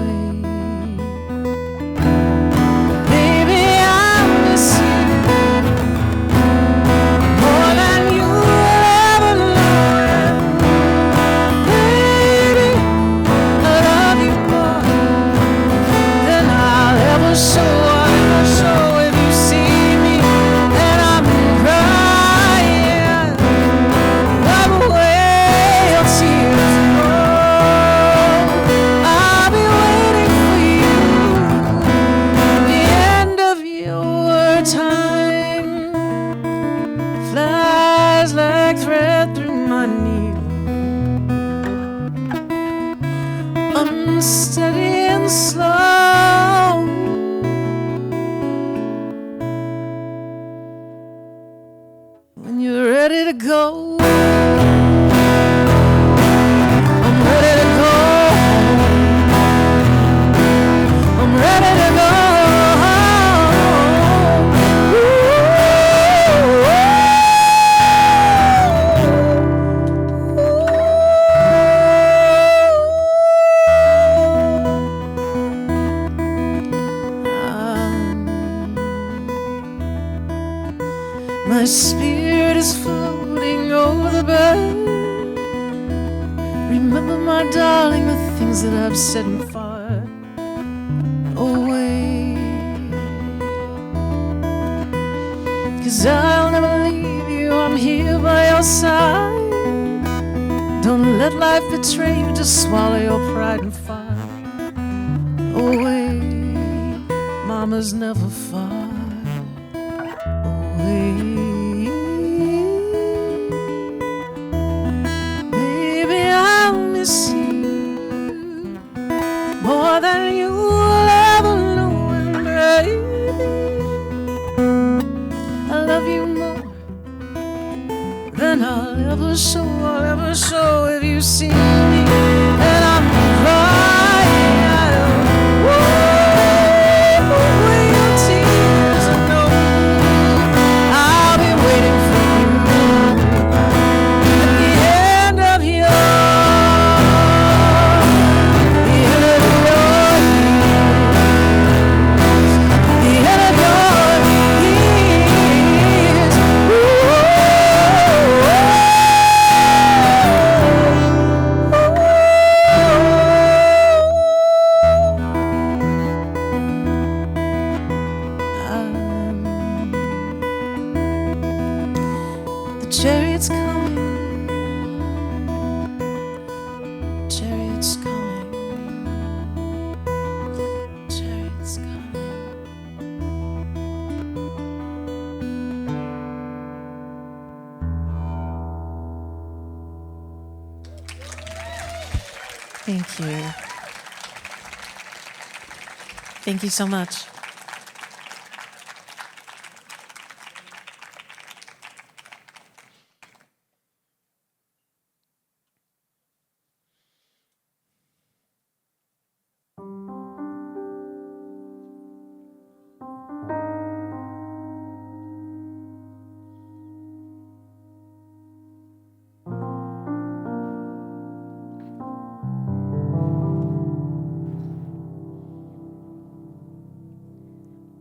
Speaker 9: My spirit is floating over the bed. Remember, my darling, the things that I've said and far away. 'Cause I'll never leave you, I'm here by your side. Don't let life betray you, just swallow your pride and fire away. Mama's never far away. More than you'll ever know, and baby, I love you more than I'll ever show. If you see me and I'm crying, I don't wipe away your tears. I know I'll be waiting for you at the end of your. Chariot's coming, chariot's coming, chariot's coming. Thank you. Thank you so much.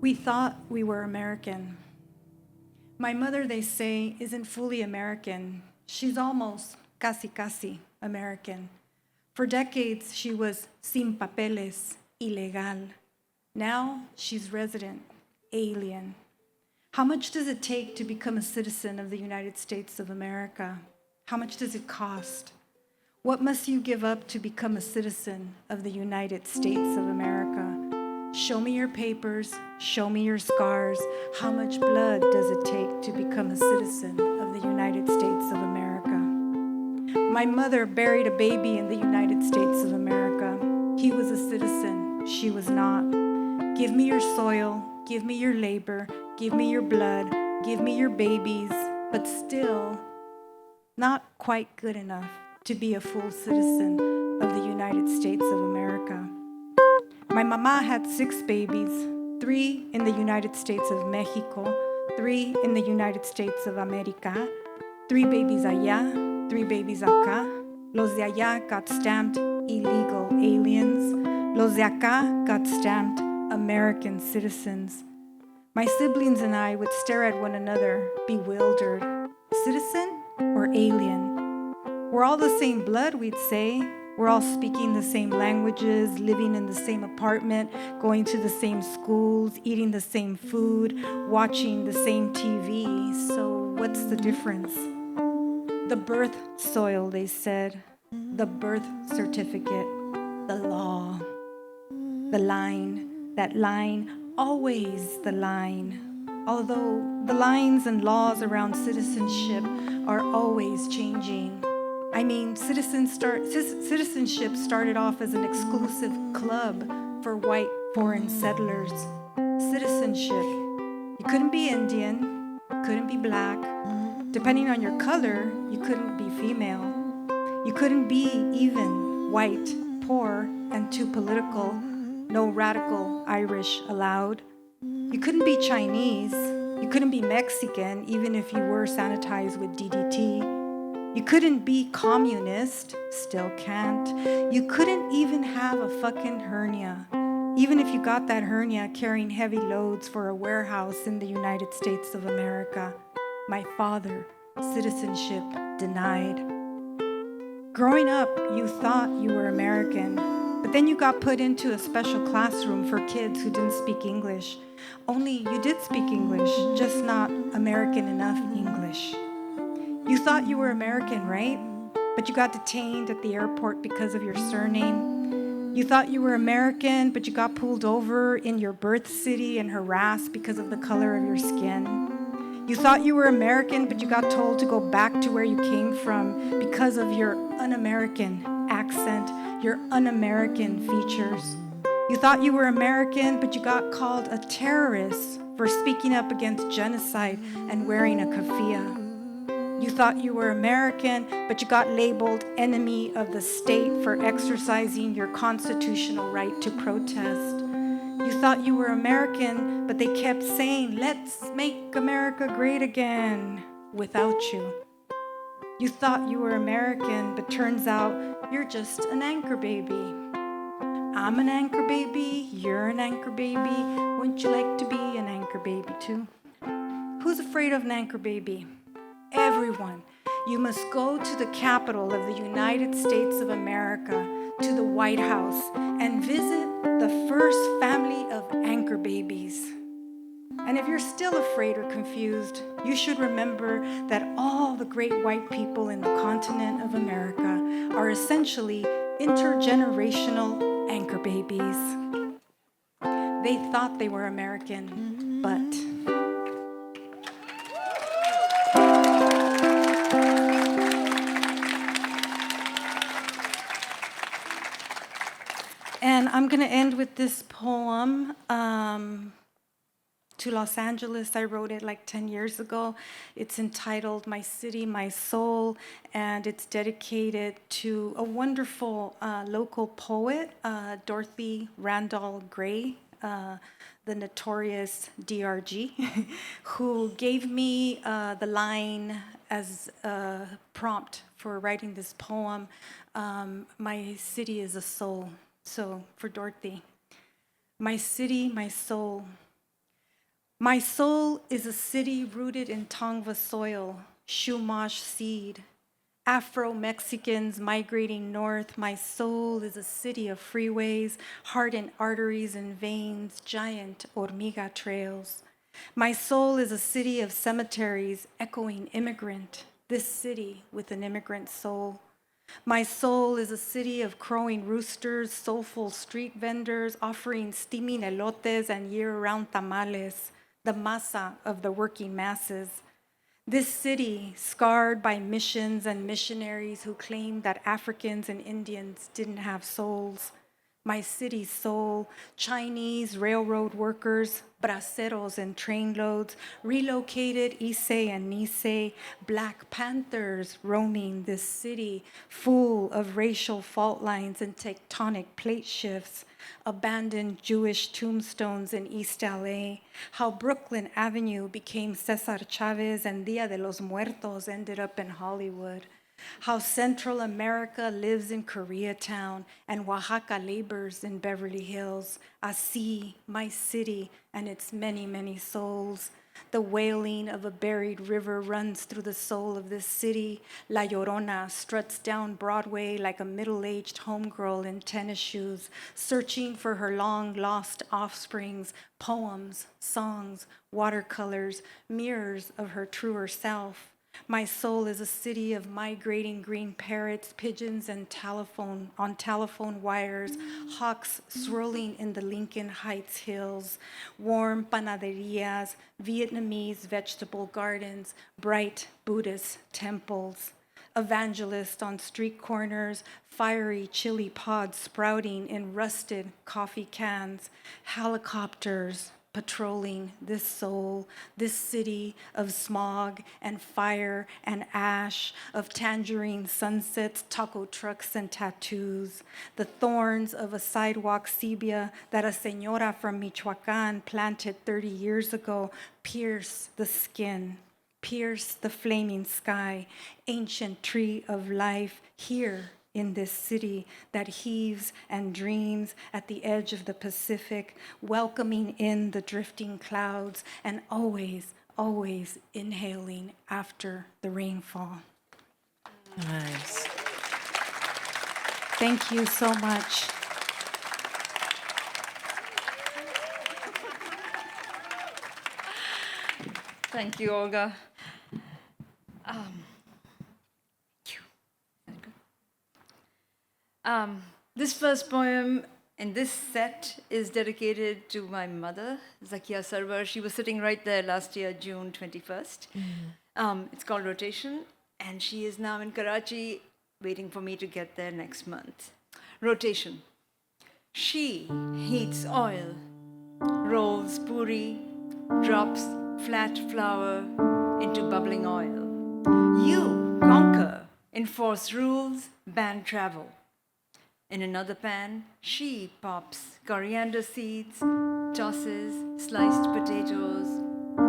Speaker 7: We thought we were American. My mother, they say, isn't fully American. She's almost casi American. For decades, she was sin papeles, ilegal. Now she's resident, alien. How much does it take to become a citizen of the United States of America? How much does it cost? What must you give up to become a citizen of the United States of America? Show me your papers, show me your scars. How much blood does it take to become a citizen of the United States of America? My mother buried a baby in the United States of America. He was a citizen, she was not. Give me your soil, give me your labor, give me your blood, give me your babies, but still not quite good enough to be a full citizen of the United States of America. My mama had 6 babies, 3 in the United States of Mexico, 3 in the United States of America, 3 babies allá, 3 babies acá. Los de allá got stamped illegal aliens. Los de acá got stamped American citizens. My siblings and I would stare at one another, bewildered. Citizen or alien? We're all the same blood, we'd say. We're all speaking the same languages, living in the same apartment, going to the same schools, eating the same food, watching the same TV. So what's the difference? The birth soil, they said. The birth certificate. The law. The line. That line. Always the line. Although the lines and laws around citizenship are always changing. I mean, citizenship started off as an exclusive club for white foreign settlers. Citizenship. You couldn't be Indian, couldn't be black. Depending on your color, you couldn't be female. You couldn't be even white, poor, and too political. No radical Irish allowed. You couldn't be Chinese. You couldn't be Mexican, even if you were sanitized with DDT. You couldn't be communist, still can't. You couldn't even have a fucking hernia, even if you got that hernia carrying heavy loads for a warehouse in the United States of America. My father, citizenship denied. Growing up, you thought you were American, but then you got put into a special classroom for kids who didn't speak English. Only you did speak English, just not American enough English. You thought you were American, right? But you got detained at the airport because of your surname. You thought you were American, but you got pulled over in your birth city and harassed because of the color of your skin. You thought you were American, but you got told to go back to where you came from because of your un-American accent, your un-American features. You thought you were American, but you got called a terrorist for speaking up against genocide and wearing a keffiyeh. You thought you were American, but you got labeled enemy of the state for exercising your constitutional right to protest. You thought you were American, but they kept saying, let's make America great again, without you. You thought you were American, but turns out you're just an anchor baby. I'm an anchor baby, you're an anchor baby. Wouldn't you like to be an anchor baby too? Who's afraid of an anchor baby? Everyone. You must go to the capital of the United States of America, to the White House, and visit the first family of anchor babies. And if you're still afraid or confused, you should remember that all the great white people in the continent of America are essentially intergenerational anchor babies. They thought they were American, but and I'm going to end with this poem to Los Angeles. I wrote it like 10 years ago. It's entitled My City, My Soul, and it's dedicated to a wonderful local poet, Dorothy Randall Gray, the notorious DRG, who gave me the line as a prompt for writing this poem, My City is a Soul. So for Dorothy, my city, my soul, My soul is a city rooted in Tongva soil, Chumash seed. Afro-Mexicans migrating north, my soul is a city of freeways, hardened arteries and veins, giant hormiga trails. My soul is a city of cemeteries echoing immigrant, this city with an immigrant soul. My soul is a city of crowing roosters, soulful street vendors offering steaming elotes and year-round tamales, the masa of the working masses. This city, scarred by missions and missionaries who claimed that Africans and Indians didn't have souls. My city's soul, Chinese railroad workers, braceros and train loads, relocated Issei and Nisei, Black Panthers roaming this city, full of racial fault lines and tectonic plate shifts, abandoned Jewish tombstones in East LA, how Brooklyn Avenue became Cesar Chavez and Dia de los Muertos ended up in Hollywood, how Central America lives in Koreatown and Oaxaca labors in Beverly Hills, Así, my city, and its many, many souls. The wailing of a buried river runs through the soul of this city. La Llorona struts down Broadway like a middle-aged homegirl in tennis shoes, searching for her long-lost offsprings, poems, songs, watercolors, mirrors of her truer self. My soul is a city of migrating green parrots, pigeons, and telephone wires, hawks swirling in the Lincoln Heights hills, warm panaderias, Vietnamese vegetable gardens, bright Buddhist temples, evangelists on street corners, fiery chili pods sprouting in rusted coffee cans, helicopters patrolling this soul, this city of smog and fire and ash, of tangerine sunsets, taco trucks, and tattoos. The thorns of a sidewalk sepia that a señora from Michoacán planted 30 years ago pierce the skin, pierce the flaming sky, ancient tree of life here in this city that heaves and dreams at the edge of the Pacific, welcoming in the drifting clouds and always, always inhaling after the rainfall.
Speaker 9: Nice.
Speaker 7: Thank you so much.
Speaker 8: Thank you, Olga. This first poem in this set is dedicated to my mother, García Sarwar. She was sitting right there last year, June 21st. It's called Rotation, and she is now in Karachi, waiting for me to get there next month. Rotation. She heats oil, rolls puri, drops flat flour into bubbling oil. You conquer, enforce rules, ban travel. In another pan, she pops coriander seeds, tosses sliced potatoes.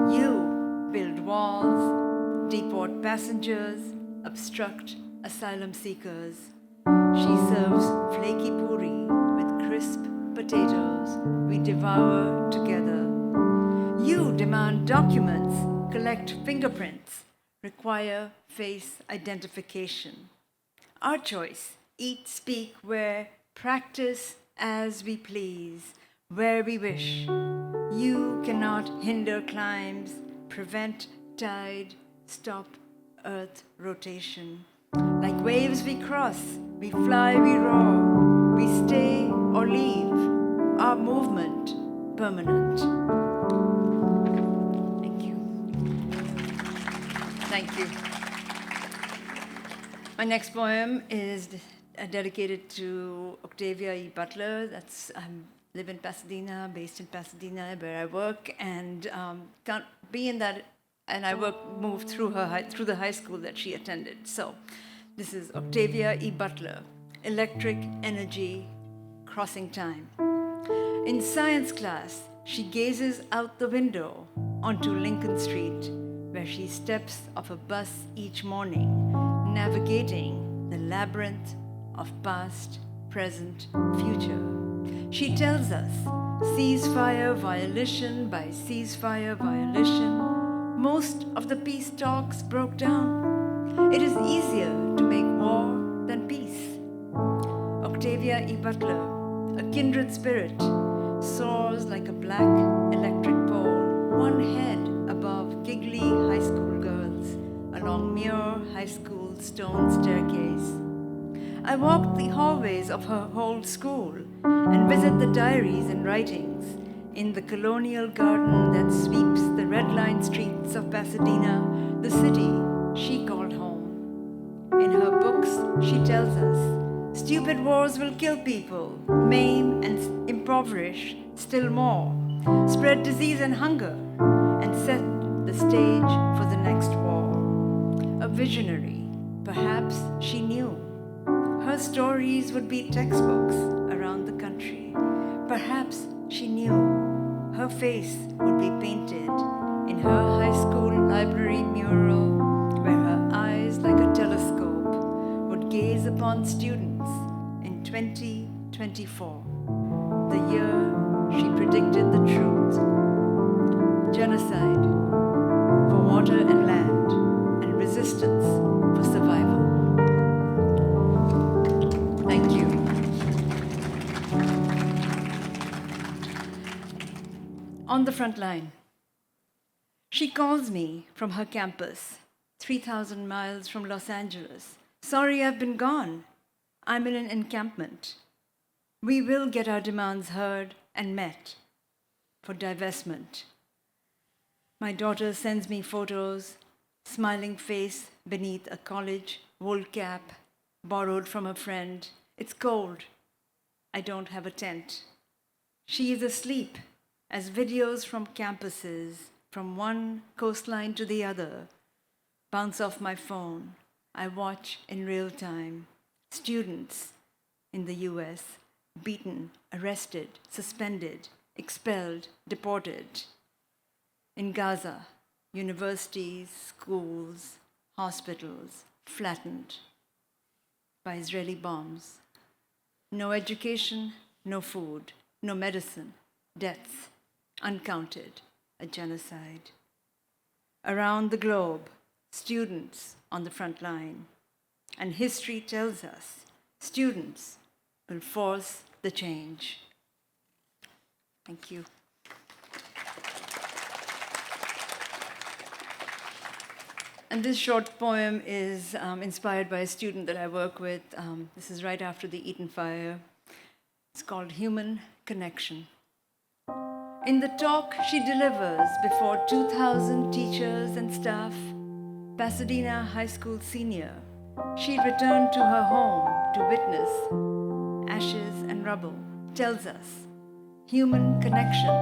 Speaker 8: You build walls, deport passengers, obstruct asylum seekers. She serves flaky puri with crisp potatoes we devour together. You demand documents, collect fingerprints, require face identification. Our choice: eat, speak, wear, practice as we please, where we wish. You cannot hinder climbs, prevent tide, stop earth rotation. Like waves we cross, we fly, we roar, we stay or leave, our movement permanent. Thank you. Thank you. My next poem is dedicated to Octavia E. Butler. I live in Pasadena, based in Pasadena, where I work, and can't be in that. And I moved through the high school that she attended. So, this is Octavia E. Butler, Electric Energy, Crossing Time. In science class, she gazes out the window onto Lincoln Street, where she steps off a bus each morning, navigating the labyrinth of past, present, future. She tells us, ceasefire violation by ceasefire violation, most of the peace talks broke down. It is easier to make war than peace. Octavia E. Butler, a kindred spirit, soars like a black electric pole, one head above giggly high school girls along Muir High School stone staircase. I walk the hallways of her whole school and visit the diaries and writings in the colonial garden that sweeps the red-lined streets of Pasadena, the city she called home. In her books, she tells us, stupid wars will kill people, maim and impoverish still more, spread disease and hunger, and set the stage for the next war. A visionary, perhaps she knew. Her stories would be textbooks around the country. Perhaps she knew her face would be painted in her high school library mural, where her eyes, like a telescope, would gaze upon students in 2024, the year she predicted the truth. Genocide for water and land, and resistance for survival. Thank you. On the front line. She calls me from her campus, 3,000 miles from Los Angeles. Sorry, I've been gone. I'm in an encampment. We will get our demands heard and met for divestment. My daughter sends me photos, smiling face beneath a college wool cap borrowed from a friend. It's cold. I don't have a tent. She is asleep as videos from campuses, from one coastline to the other, bounce off my phone. I watch in real time. Students in the US beaten, arrested, suspended, expelled, deported. In Gaza, universities, schools, hospitals flattened by Israeli bombs. No education, no food, no medicine, deaths, uncounted, a genocide. Around the globe, students on the front line. And history tells us students will force the change. Thank you. And this short poem is inspired by a student that I work with. This is right after the Eaton fire. It's called Human Connection. In the talk she delivers before 2,000 teachers and staff, Pasadena High School senior, she returned to her home to witness ashes and rubble, tells us human connection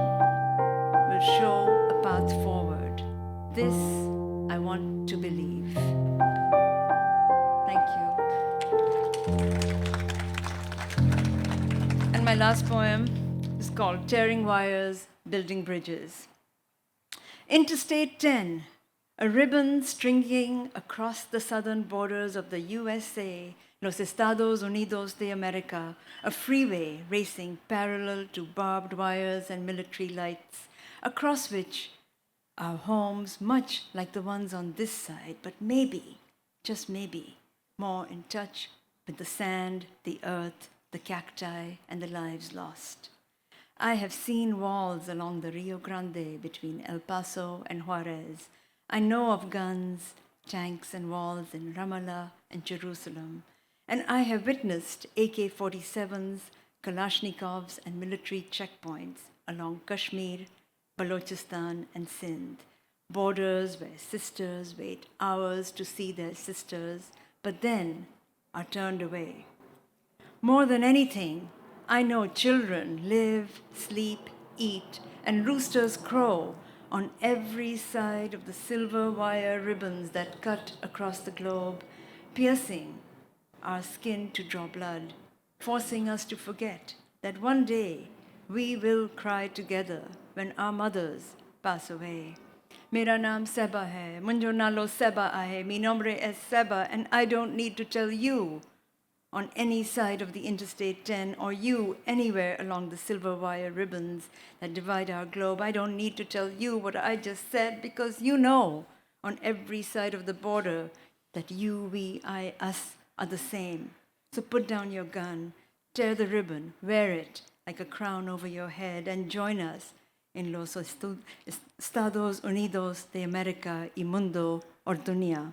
Speaker 8: will show a path forward. This I want to believe. Thank you. And my last poem is called Tearing Wires, Building Bridges. Interstate 10, a ribbon stringing across the southern borders of the USA, Los Estados Unidos de America, a freeway racing parallel to barbed wires and military lights, across which our homes, much like the ones on this side, but maybe, just maybe, more in touch with the sand, the earth, the cacti, and the lives lost. I have seen walls along the Rio Grande between El Paso and Juarez. I know of guns, tanks, and walls in Ramallah and Jerusalem. And I have witnessed AK-47s, Kalashnikovs, and military checkpoints along Kashmir, Balochistan, and Sindh, borders where sisters wait hours to see their sisters, but then are turned away. More than anything, I know children live, sleep, eat, and roosters crow on every side of the silver wire ribbons that cut across the globe, piercing our skin to draw blood, forcing us to forget that one day we will cry together when our mothers pass away. Mera naam Sehba hai, munjo nalo Sehba ahe, mi nombre es Sehba, and I don't need to tell you on any side of the Interstate 10, or you anywhere along the silver wire ribbons that divide our globe. I don't need to tell you what I just said, because you know on every side of the border that you, we, I, us are the same. So put down your gun, tear the ribbon, wear it like a crown over your head, and join us in Los Estados Unidos de America y Mundo or Dunia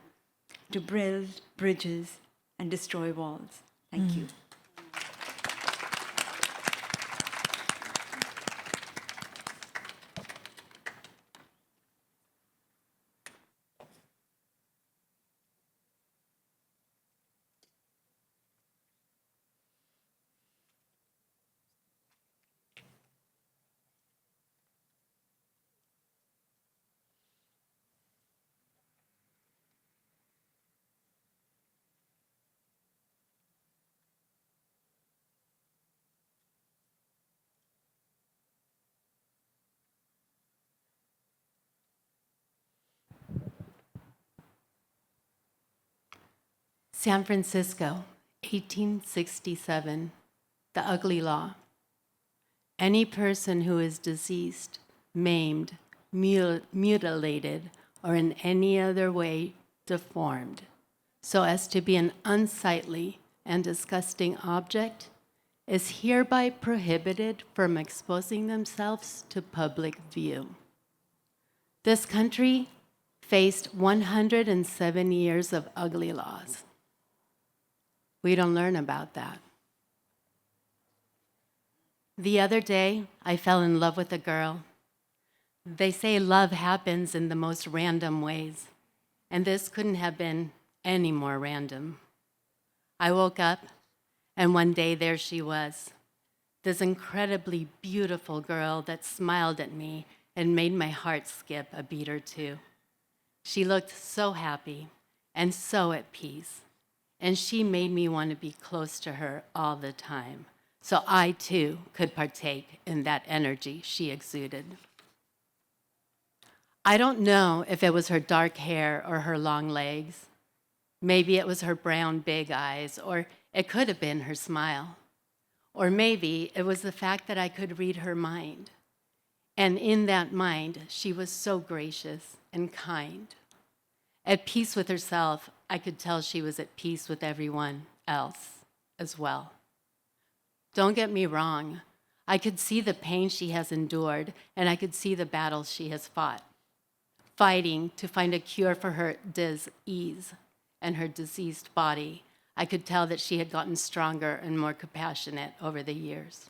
Speaker 8: to build bridges and destroy walls. Thank you.
Speaker 5: San Francisco, 1867, the ugly law. Any person who is deceased, maimed, mutilated, or in any other way deformed, so as to be an unsightly and disgusting object, is hereby prohibited from exposing themselves to public view. This country faced 107 years of ugly laws. We don't learn about that. The other day, I fell in love with a girl. They say love happens in the most random ways, and this couldn't have been any more random. I woke up, and one day there she was, this incredibly beautiful girl that smiled at me and made my heart skip a beat or two. She looked so happy and so at peace, and she made me want to be close to her all the time, so I too could partake in that energy she exuded. I don't know if it was her dark hair or her long legs. Maybe it was her brown big eyes, or it could have been her smile. Or maybe it was the fact that I could read her mind. And in that mind, she was so gracious and kind. At peace with herself, I could tell she was at peace with everyone else as well. Don't get me wrong. I could see the pain she has endured, and I could see the battles she has fought, fighting to find a cure for her disease and her diseased body. I could tell that she had gotten stronger and more compassionate over the years.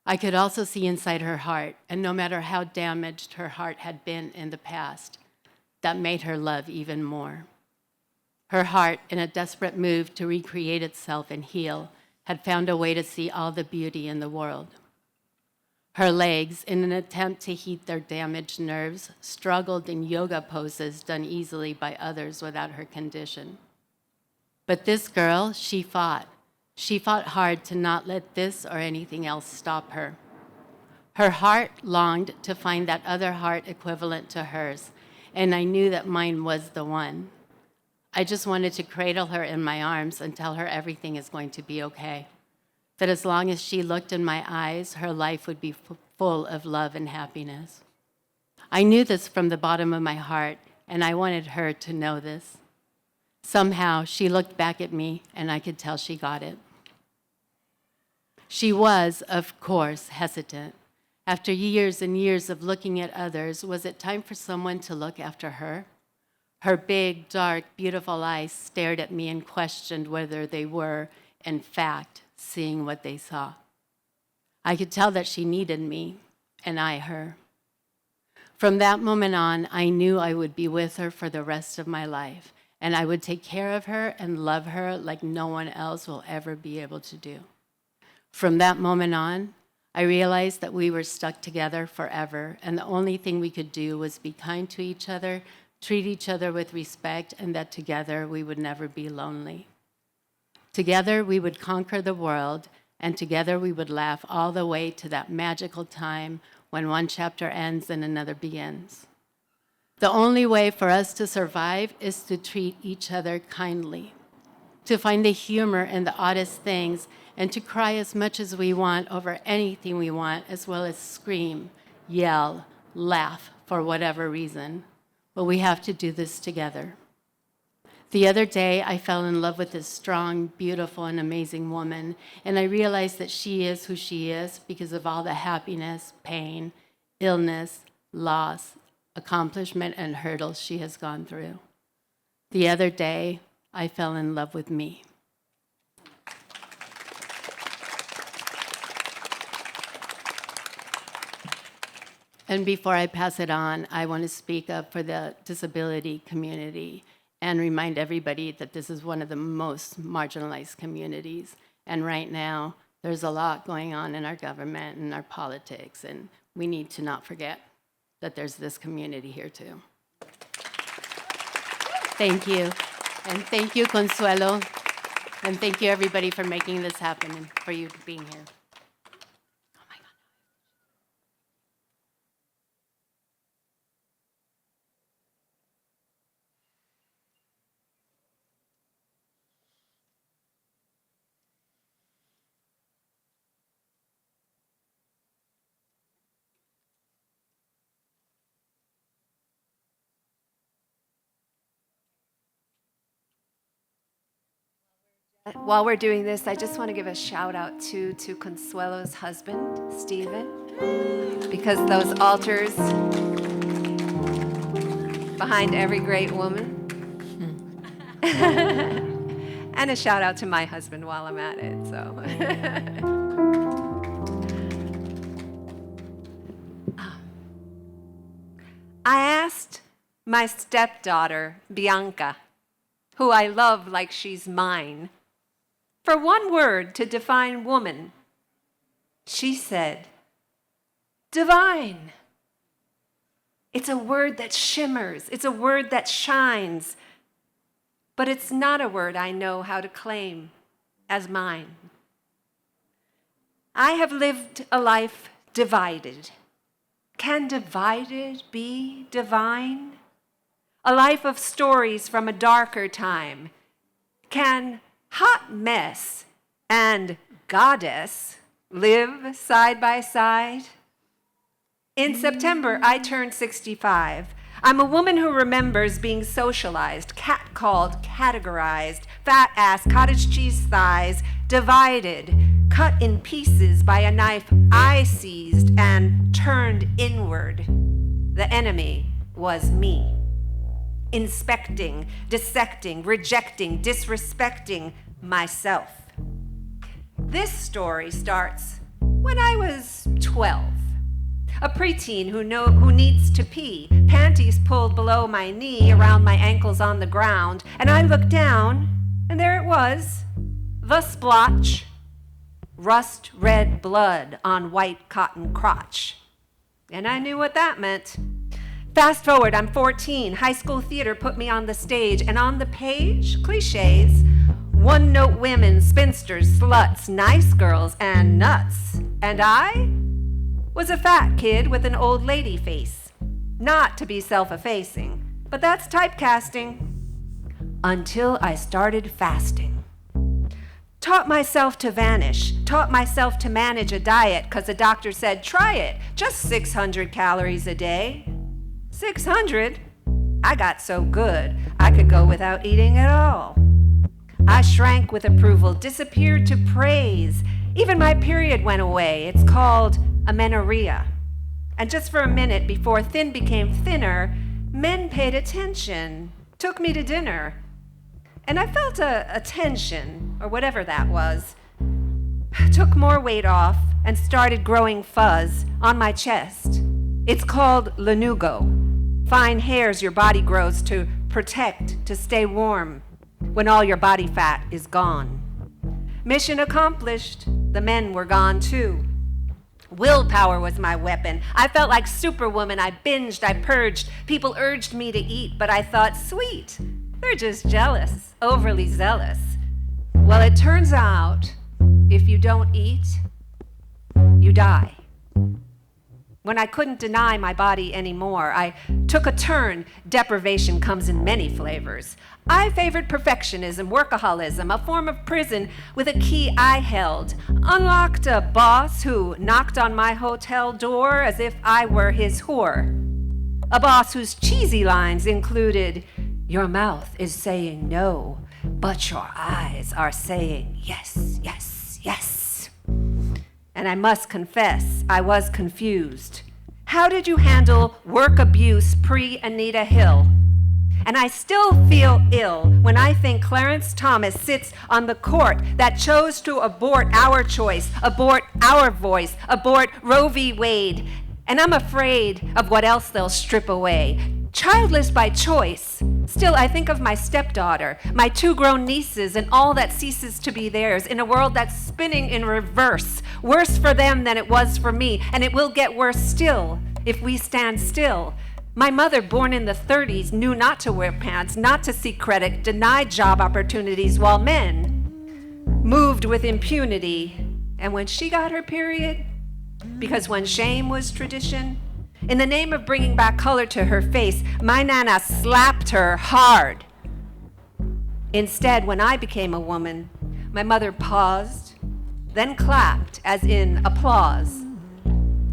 Speaker 5: I could also see inside her heart, and no matter how damaged her heart had been in the past, that made her love even more. Her heart, in a desperate move to recreate itself and heal, had found a way to see all the beauty in the world. Her legs, in an attempt to heat their damaged nerves, struggled in yoga poses done easily by others without her condition. But this girl, she fought. She fought hard to not let this or anything else stop her. Her heart longed to find that other heart equivalent to hers, and I knew that mine was the one. I just wanted to cradle her in my arms and tell her everything is going to be okay, that as long as she looked in my eyes, her life would be full of love and happiness. I knew this from the bottom of my heart, and I wanted her to know this. Somehow, she looked back at me, and I could tell she got it. She was, of course, hesitant. After years and years of looking at others, was it time for someone to look after her? Her big, dark, beautiful eyes stared at me and questioned whether they were, in fact, seeing what they saw. I could tell that she needed me, and I her. From that moment on, I knew I would be with her for the rest of my life, and I would take care of her and love her like no one else will ever be able to do. From that moment on, I realized that we were stuck together forever, and the only thing we could do was be kind to each other, treat each other with respect, and that together we would never be lonely. Together we would conquer the world, and together we would laugh all the way to that magical time when one chapter ends and another begins. The only way for us to survive is to treat each other kindly, to find the humor in the oddest things, and to cry as much as we want over anything we want, as well as scream, yell, laugh for whatever reason. But we have to do this together. The other day, I fell in love with this strong, beautiful, and amazing woman, and I realized that she is who she is because of all the happiness, pain, illness, loss, accomplishment, and hurdles she has gone through. The other day, I fell in love with me. And before I pass it on, I want to speak up for the disability community and remind everybody that this is one of the most marginalized communities. And right now, there's a lot going on in our government and our politics, and we need to not forget that there's this community here too. Thank you. And thank you, Consuelo. And thank you, everybody, for making this happen and for you being here.
Speaker 3: While we're doing this, I just want to give a shout out to Consuelo's husband, Stephen, because those altars behind every great woman. And a shout out to my husband while I'm at it. So, I asked my stepdaughter, Bianca, who I love like she's mine, for one word to define woman. She said, divine. It's a word that shimmers. It's a word that shines. But it's not a word I know how to claim as mine. I have lived a life divided. Can divided be divine? A life of stories from a darker time. Can hot mess and goddess live side by side? In September, I turned 65. I'm a woman who remembers being socialized, catcalled, categorized, fat ass, cottage cheese thighs, divided, cut in pieces by a knife I seized and turned inward. The enemy was me. Inspecting, dissecting, rejecting, disrespecting myself. This story starts when I was 12. A preteen who needs to pee, panties pulled below my knee, around my ankles on the ground, and I looked down, and there it was, the splotch, rust red blood on white cotton crotch. And I knew what that meant. Fast forward, I'm 14. High school theater put me on the stage, and on the page, cliches, one-note women, spinsters, sluts, nice girls, and nuts. And I was a fat kid with an old lady face. Not to be self-effacing, but that's typecasting. Until I started fasting. Taught myself to vanish, taught myself to manage a diet, 'cause the doctor said, try it, just 600 calories a day. 600? I got so good, I could go without eating at all. I shrank with approval, disappeared to praise. Even my period went away. It's called amenorrhea. And just for a minute before thin became thinner, men paid attention, took me to dinner. And I felt a tension, or whatever that was. Took more weight off and started growing fuzz on my chest. It's called lanugo. Fine hairs your body grows to protect, to stay warm when all your body fat is gone. Mission accomplished. The men were gone too. Willpower was my weapon. I felt like Superwoman. I binged, I purged. People urged me to eat, but I thought, sweet, they're just jealous, overly zealous. Well, it turns out, if you don't eat, you die. when I couldn't deny my body anymore. I took a turn. Deprivation comes in many flavors. I favored perfectionism, workaholism, a form of prison with a key I held. Unlocked a boss who knocked on my hotel door as if I were his whore. A boss whose cheesy lines included, "Your mouth is saying no, but your eyes are saying yes, yes, yes." And I must confess, I was confused. How did you handle work abuse pre-Anita Hill? And I still feel ill when I think Clarence Thomas sits on the court that chose to abort our choice, abort our voice, abort Roe v. Wade. And I'm afraid of what else they'll strip away. Childless by choice, still I think of my stepdaughter, my 2 grown nieces, and all that ceases to be theirs in a world that's spinning in reverse, worse for them than it was for me, and it will get worse still if we stand still. My mother, born in the 30s, knew not to wear pants, not to seek credit, denied job opportunities, while men moved with impunity. And when she got her period, because when shame was tradition, in the name of bringing back color to her face, my nana slapped her hard. Instead, when I became a woman, my mother paused, then clapped, as in applause.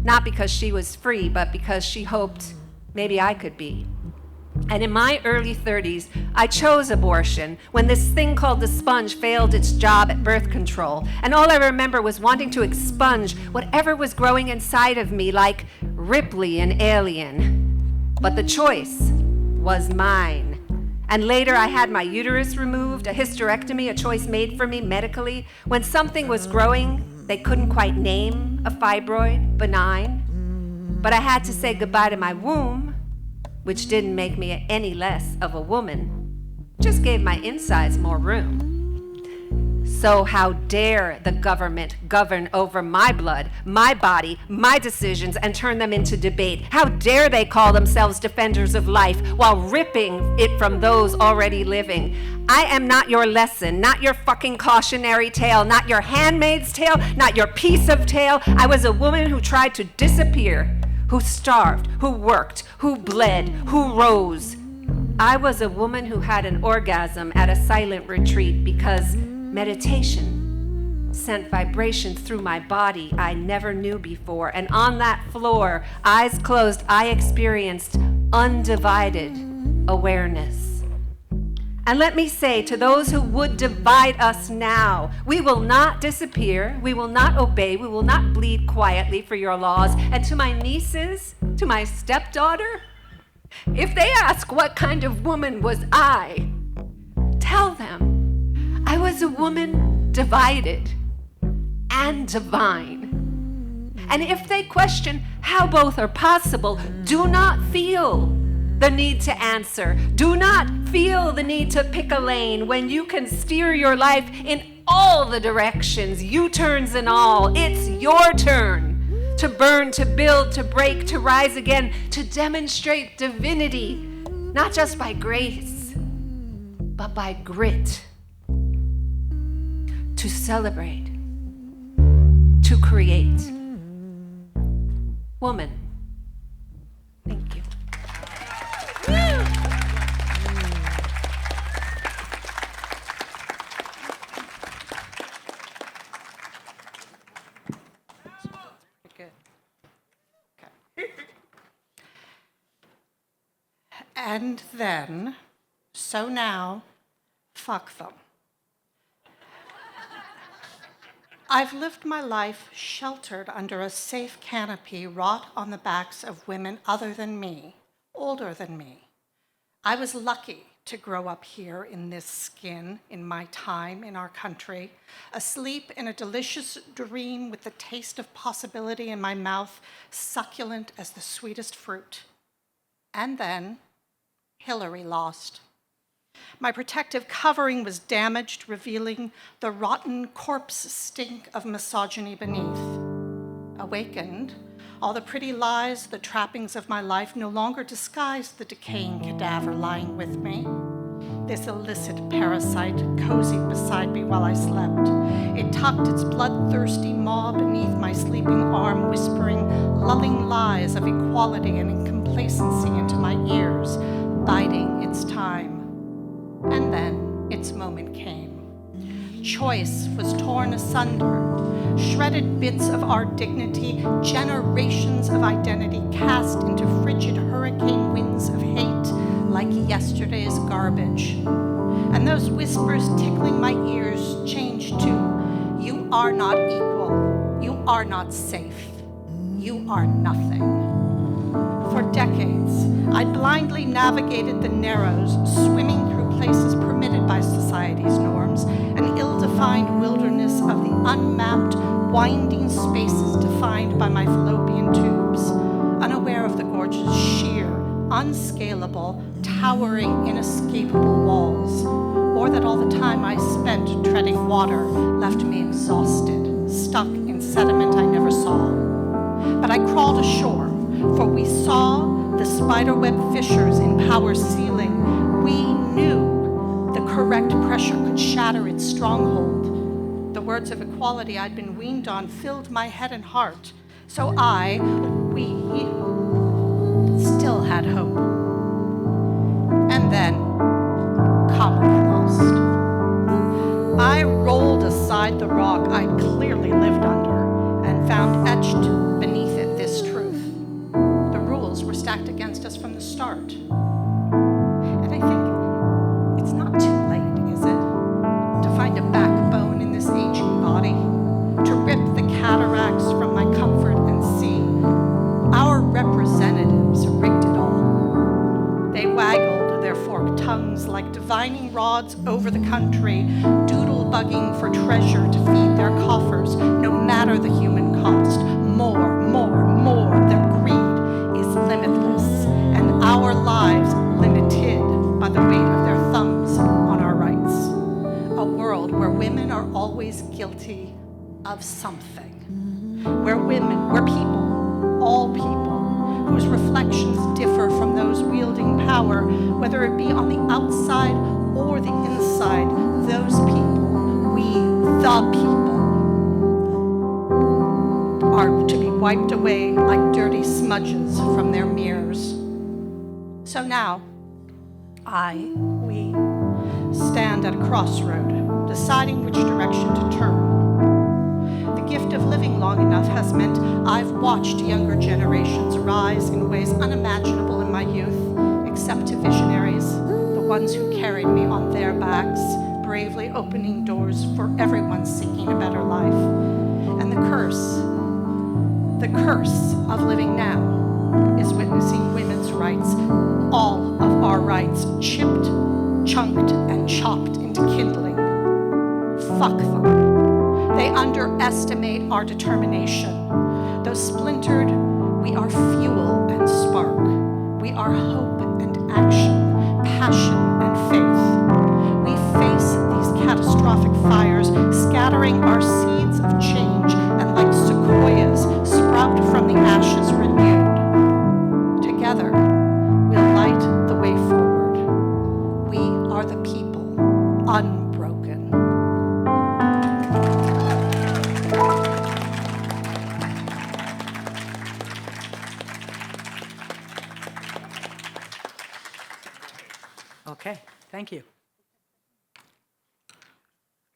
Speaker 3: Not because she was free, but because she hoped maybe I could be. And in my early 30s, I chose abortion when this thing called the sponge failed its job at birth control. And all I remember was wanting to expunge whatever was growing inside of me like Ripley in Alien. But the choice was mine. And later I had my uterus removed, a hysterectomy, a choice made for me medically, when something was growing they couldn't quite name, a fibroid, benign. But I had to say goodbye to my womb, which didn't make me any less of a woman, just gave my insides more room. So how dare the government govern over my blood, my body, my decisions, and turn them into debate? How dare they call themselves defenders of life while ripping it from those already living? I am not your lesson, not your fucking cautionary tale, not your handmaid's tale, not your piece of tale. I was a woman who tried to disappear, who starved, who worked, who bled, who rose. I was a woman who had an orgasm at a silent retreat because meditation sent vibrations through my body I never knew before. And on that floor, eyes closed, I experienced undivided awareness. And let me say to those who would divide us now, we will not disappear, we will not obey, we will not bleed quietly for your laws. And to my nieces, to my stepdaughter, if they ask what kind of woman was I, tell them I was a woman divided and divine. And if they question how both are possible, do not feel the need to answer. Do not feel the need to pick a lane when you can steer your life in all the directions, U-turns and all. It's your turn to burn, to build, to break, to rise again, to demonstrate divinity, not just by grace, but by grit, to celebrate, to create. Woman, thank you.
Speaker 11: And then, so now, fuck them. I've lived my life sheltered under a safe canopy wrought on the backs of women other than me, older than me. I was lucky to grow up here in this skin, in my time, in our country, asleep in a delicious dream with the taste of possibility in my mouth, succulent as the sweetest fruit. And then, Hillary lost. My protective covering was damaged, revealing the rotten corpse stink of misogyny beneath. Awakened, all the pretty lies, the trappings of my life no longer disguised the decaying cadaver lying with me. This illicit parasite cozied beside me while I slept. It tucked its bloodthirsty maw beneath my sleeping arm, whispering lulling lies of equality and complacency into my ears, biding its time. And then its moment came. Choice was torn asunder. Shredded bits of our dignity, generations of identity cast into frigid hurricane winds of hate like yesterday's garbage. And those whispers tickling my ears changed to, you are not equal, you are not safe, you are nothing. For decades, I blindly navigated the narrows, swimming through places permitted by society's norms, an ill-defined wilderness of the unmapped, winding spaces defined by my fallopian tubes, unaware of the gorge's sheer, unscalable, towering, inescapable walls, or that all the time I spent treading water left me exhausted, stuck in sediment I never saw. But I crawled ashore, for we saw the spiderweb fissures in power ceiling. We knew the correct pressure could shatter its stronghold. The words of equality I'd been weaned on filled my head and heart. So we still had hope. And then, comedy lost. I rolled aside the rock I'd clearly lived under and found etched beneath it this truth. The rules were stacked against us from the start. And I think it's not too late, is it, to find a backbone in this aging body, to rip the cataracts from my comfort and see our representatives rigged it all. They waggled their forked tongues like divining rods over the country, doodle-bugging for treasure to feed their coffers, no matter the human cost. More, more, more. Their greed is limitless, and our lives limited by the weight of their thumbs on our rights. A world where women are always guilty of something. Where people, all people, whose reflections differ from those wielding power, whether it be on the outside or the inside, those people, we, the people, are to be wiped away like dirty smudges from their mirrors. So now, we stand at a crossroad, deciding which direction to turn. The gift of living long enough has meant I've watched younger generations rise in ways unimaginable in my youth, except to visionaries, the ones who carried me on their backs, bravely opening doors for everyone seeking a better life. And the curse of living now is witnessing women's rights, all of our rights, chipped, chunked, and chopped into kindling. Fuck them. They underestimate our determination. Though splintered, we are fuel and spark. We are hope and action, passion and faith. We face these catastrophic fires, scattering our seeds of change, and like sequoias, sprout from the ashes renewed. Together, we'll light the way forward. We are the people, unbroken.
Speaker 4: Okay, thank you.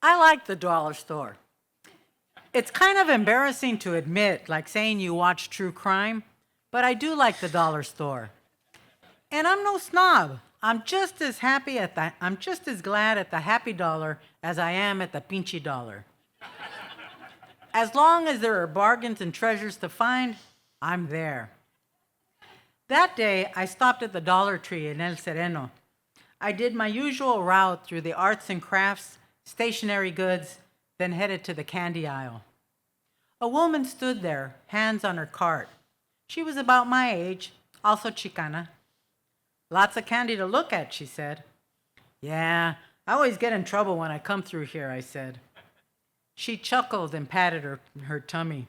Speaker 4: I like the dollar store. It's kind of embarrassing to admit, like saying you watch true crime, but I do like the dollar store. And I'm no snob. I'm just as glad at the happy dollar as I am at the pinchy dollar. As long as there are bargains and treasures to find, I'm there. That day, I stopped at the Dollar Tree in El Sereno. I did my usual route through the arts and crafts, stationery goods, then headed to the candy aisle. A woman stood there, hands on her cart. She was about my age, also Chicana. Lots of candy to look at, she said. Yeah, I always get in trouble when I come through here, I said. She chuckled and patted her tummy.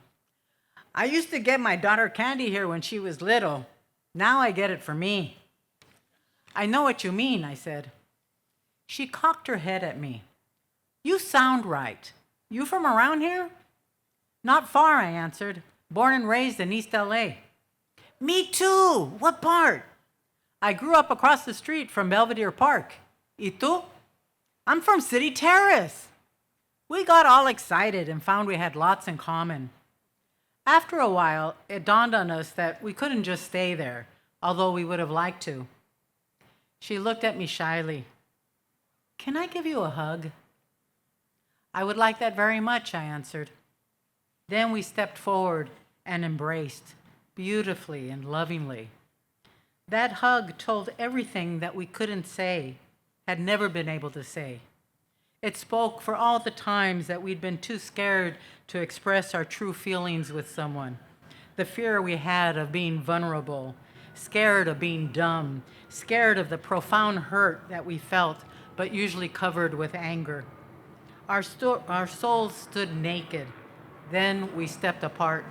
Speaker 4: I used to get my daughter candy here when she was little. Now I get it for me. I know what you mean, I said. She cocked her head at me. "You sound right. You from around here?" "Not far," I answered. "Born and raised in East LA." "Me too. What part?" "I grew up across the street from Belvedere Park." "Y tú?" "I'm from City Terrace." We got all excited and found we had lots in common. After a while, it dawned on us that we couldn't just stay there, although we would have liked to. She looked at me shyly. "Can I give you a hug?" "I would like that very much," I answered. Then we stepped forward and embraced, beautifully and lovingly. That hug told everything that we couldn't say, had never been able to say. It spoke for all the times that we'd been too scared to express our true feelings with someone. The fear we had of being vulnerable, scared of being dumb, scared of the profound hurt that we felt, but usually covered with anger. Our souls stood naked. Then we stepped apart.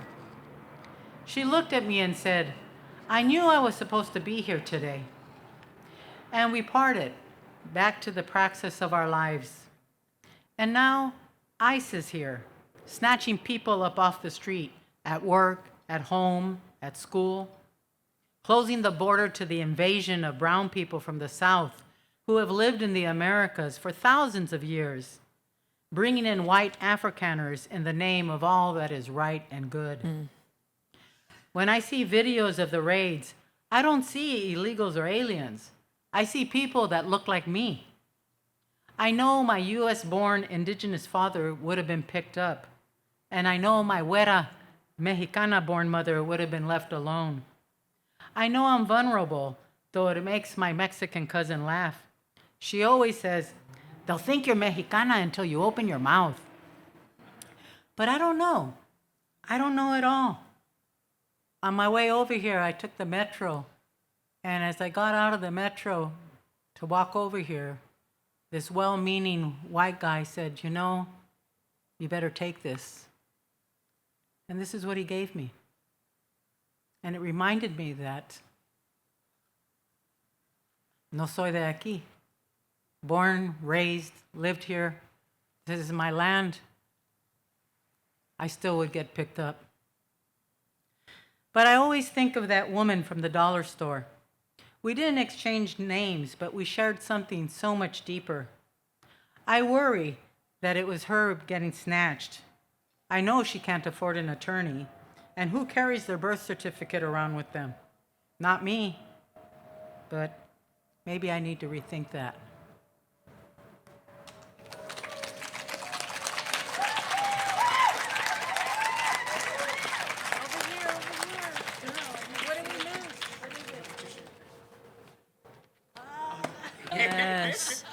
Speaker 4: She looked at me and said, "I knew I was supposed to be here today." And we parted, back to the praxis of our lives. And now, ICE is here, snatching people up off the street, at work, at home, at school, closing the border to the invasion of brown people from the South who have lived in the Americas for thousands of years, bringing in white Afrikaners in the name of all that is right and good. When I see videos of the raids, I don't see illegals or aliens. I see people that look like me. I know my US-born indigenous father would have been picked up, and I know my güera Mexicana-born mother would have been left alone. I know I'm vulnerable, though it makes my Mexican cousin laugh. She always says, "They'll think you're Mexicana until you open your mouth." But I don't know. I don't know at all. On my way over here, I took the metro, and as I got out of the metro to walk over here, this well-meaning white guy said, "You know, you better take this." And this is what he gave me. And it reminded me that no soy de aquí. Born, raised, lived here. This is my land. I still would get picked up. But I always think of that woman from the dollar store. We didn't exchange names, but we shared something so much deeper. I worry that it was her getting snatched. I know she can't afford an attorney, and who carries their birth certificate around with them? Not me, but maybe I need to rethink that.
Speaker 9: Yes.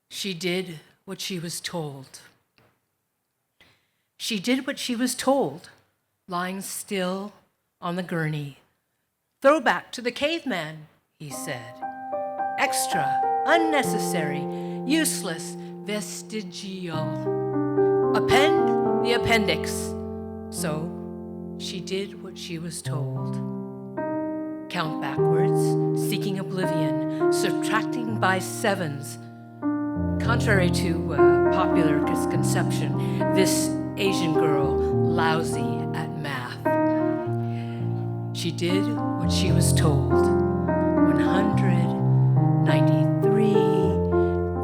Speaker 9: She did what she was told. She did what she was told, lying still on the gurney. Throwback to the caveman, he said. Extra, unnecessary, useless, vestigial. Append the appendix. So she did what she was told. Count backwards, seeking oblivion, subtracting by sevens. Contrary to popular misconception, this Asian girl lousy at math. She did what she was told. 193,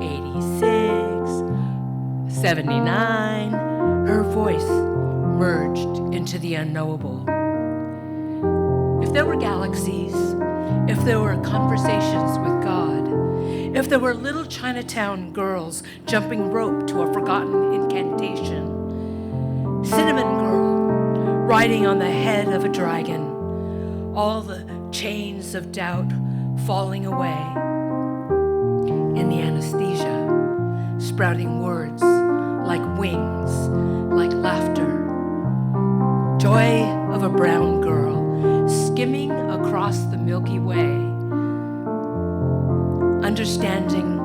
Speaker 9: 86, 79. Her voice merged into the unknowable. If there were galaxies, if there were conversations with God, if there were little Chinatown girls jumping rope to a forgotten incantation, Cinnamon Girl riding on the head of a dragon, all the chains of doubt falling away. In the anesthesia, sprouting words like wings, like laughter,
Speaker 12: Milky Way, understanding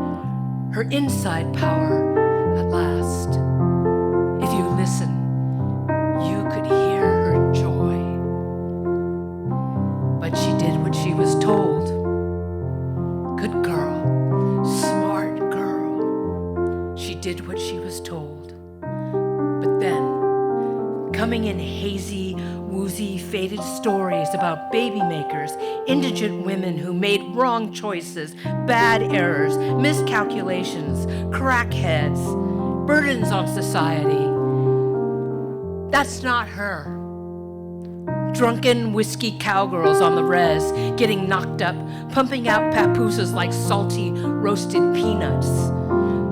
Speaker 12: her inside power at last. If you listen, you could hear her joy. But she did what she was told. Good girl, smart girl. She did what she was told. But then, coming in hazy, woozy, faded stories about baby makers, indigent women who made wrong choices, bad errors, miscalculations, crackheads, burdens on society. That's not her. Drunken whiskey cowgirls on the res, getting knocked up, pumping out papooses like salty roasted peanuts.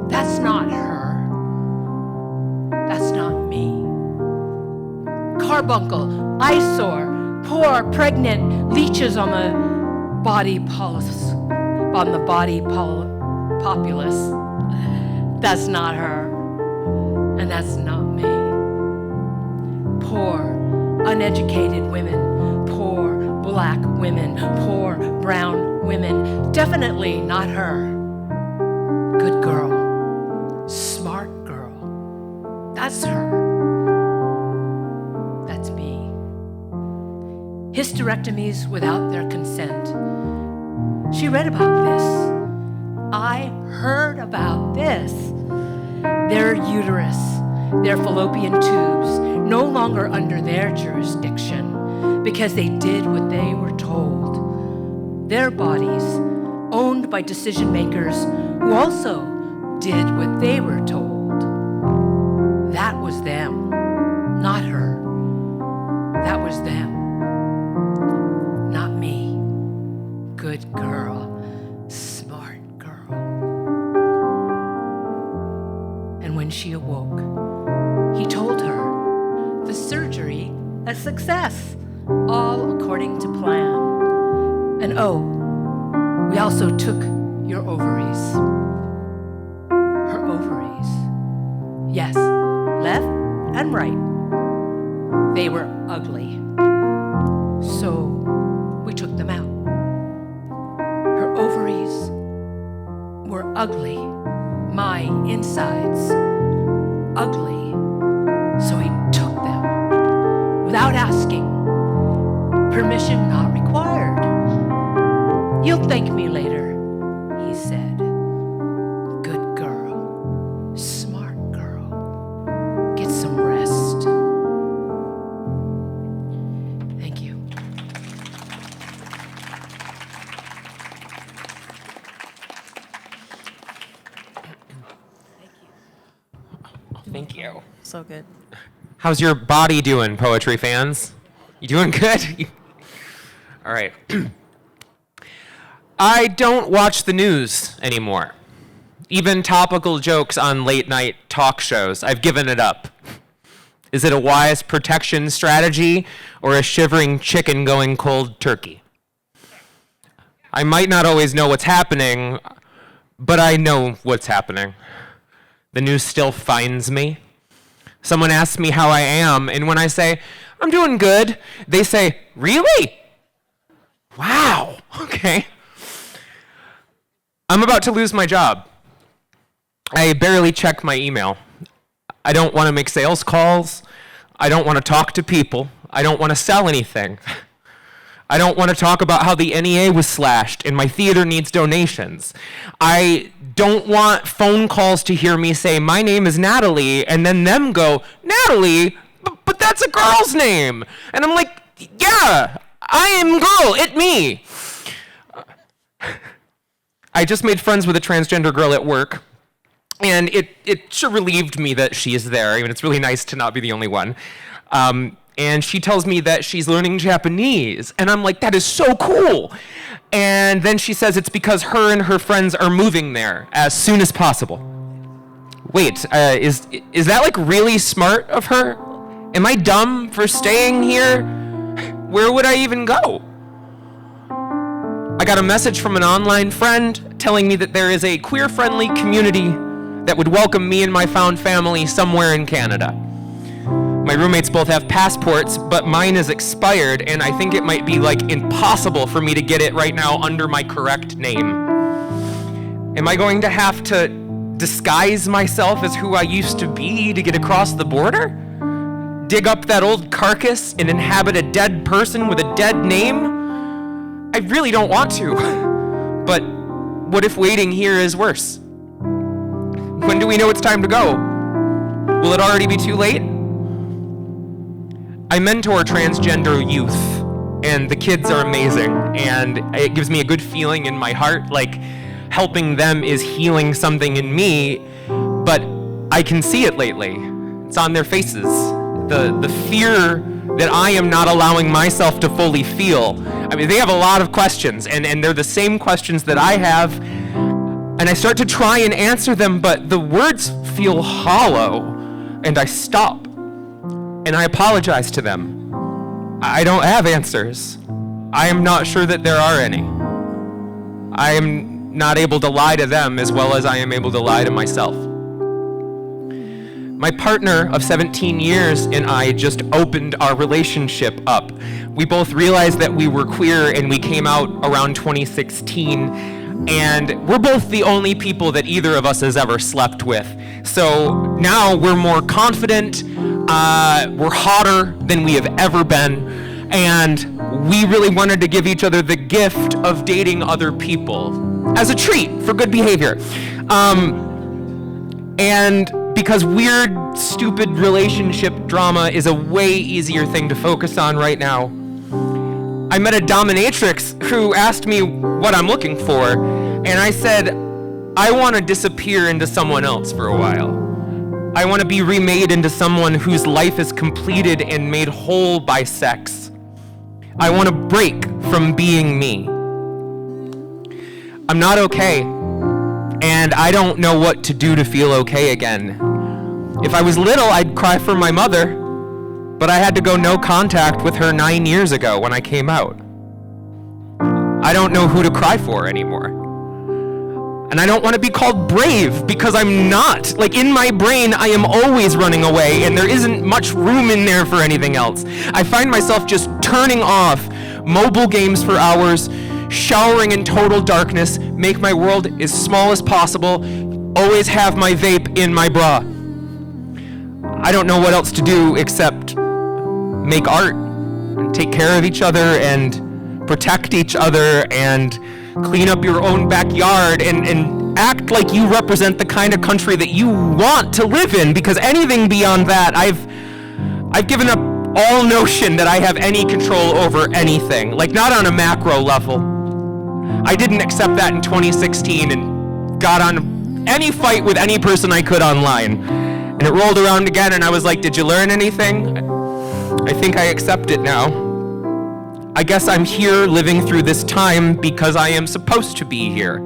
Speaker 12: That's not her. That's not me. Carbuncle, eyesore, poor, pregnant, leeches on the body populace. That's not her, and that's not me. Poor, uneducated women, poor black women, poor brown women, definitely not her. Good girl, smart girl, that's her. That's me. Hysterectomies without their consent. She read about this. I heard about this. Their uterus, their fallopian tubes, no longer under their jurisdiction because they did what they were told. Their bodies, owned by decision makers who also did what they were told. That was them, not her. That was them, not me. Good girl, smart girl. And when she awoke, he told her the surgery a success, all according to plan. And oh, we also took your ovaries. Her ovaries. Yes, left and right. They were ugly. So we took them out. Her ovaries were ugly. My insides, ugly. So he took them without asking. Permission not required. You'll thank me later, he said. Good girl, smart girl. Get some rest. Thank you.
Speaker 10: Thank you.
Speaker 9: So good.
Speaker 10: How's your body doing, poetry fans? You doing good? All right. I don't watch the news anymore. Even topical jokes on late night talk shows, I've given it up. Is it a wise protection strategy or a shivering chicken going cold turkey? I might not always know what's happening, but I know what's happening. The news still finds me. Someone asks me how I am, and when I say, I'm doing good, they say, really? Wow, okay. I'm about to lose my job. I barely check my email. I don't want to make sales calls. I don't want to talk to people. I don't want to sell anything. I don't want to talk about how the NEA was slashed and my theater needs donations. I don't want phone calls to hear me say, my name is Natalie, and then them go, Natalie? But that's a girl's name. And I'm like, yeah, I am girl, it me. I just made friends with a transgender girl at work, and it sure relieved me that she is there. I mean, it's really nice to not be the only one. And she tells me that she's learning Japanese, and I'm like, that is so cool. And then she says it's because her and her friends are moving there as soon as possible. Wait, is that like really smart of her? Am I dumb for staying here? Where would I even go? I got a message from an online friend telling me that there is a queer-friendly community that would welcome me and my found family somewhere in Canada. My roommates both have passports, but mine is expired, and I think it might be like impossible for me to get it right now under my correct name. Am I going to have to disguise myself as who I used to be to get across the border? Dig up that old carcass and inhabit a dead person with a dead name? I really don't want to. But what if waiting here is worse? When do we know it's time to go? Will it already be too late? I mentor transgender youth, and the kids are amazing, and it gives me a good feeling in my heart, like helping them is healing something in me, but I can see it lately. It's on their faces. The fear that I am not allowing myself to fully feel. I mean, they have a lot of questions, and they're the same questions that I have, and I start to try and answer them, but the words feel hollow, and I stop. And I apologize to them. I don't have answers. I am not sure that there are any. I am not able to lie to them as well as I am able to lie to myself. My partner of 17 years and I just opened our relationship up. We both realized that we were queer and we came out around 2016, and we're both the only people that either of us has ever slept with. So now we're more confident, we're hotter than we have ever been, and we really wanted to give each other the gift of dating other people as a treat for good behavior. And because weird, stupid relationship drama is a way easier thing to focus on right now, I met a dominatrix who asked me what I'm looking for, and I said, I want to disappear into someone else for a while. I want to be remade into someone whose life is completed and made whole by sex. I want to break from being me. I'm not okay, and I don't know what to do to feel okay again. If I was little, I'd cry for my mother, but I had to go no contact with her 9 years ago when I came out. I don't know who to cry for anymore. And I don't want to be called brave because I'm not. Like, in my brain, I am always running away, and there isn't much room in there for anything else. I find myself just turning off mobile games for hours, showering in total darkness, make my world as small as possible, always have my vape in my bra. I don't know what else to do except make art, and take care of each other, and protect each other, and clean up your own backyard, and act like you represent the kind of country that you want to live in, because anything beyond that, I've given up all notion that I have any control over anything, like not on a macro level. I didn't accept that in 2016 and got on any fight with any person I could online. And it rolled around again and I was like, did you learn anything? I think I accept it now. I guess I'm here living through this time because I am supposed to be here.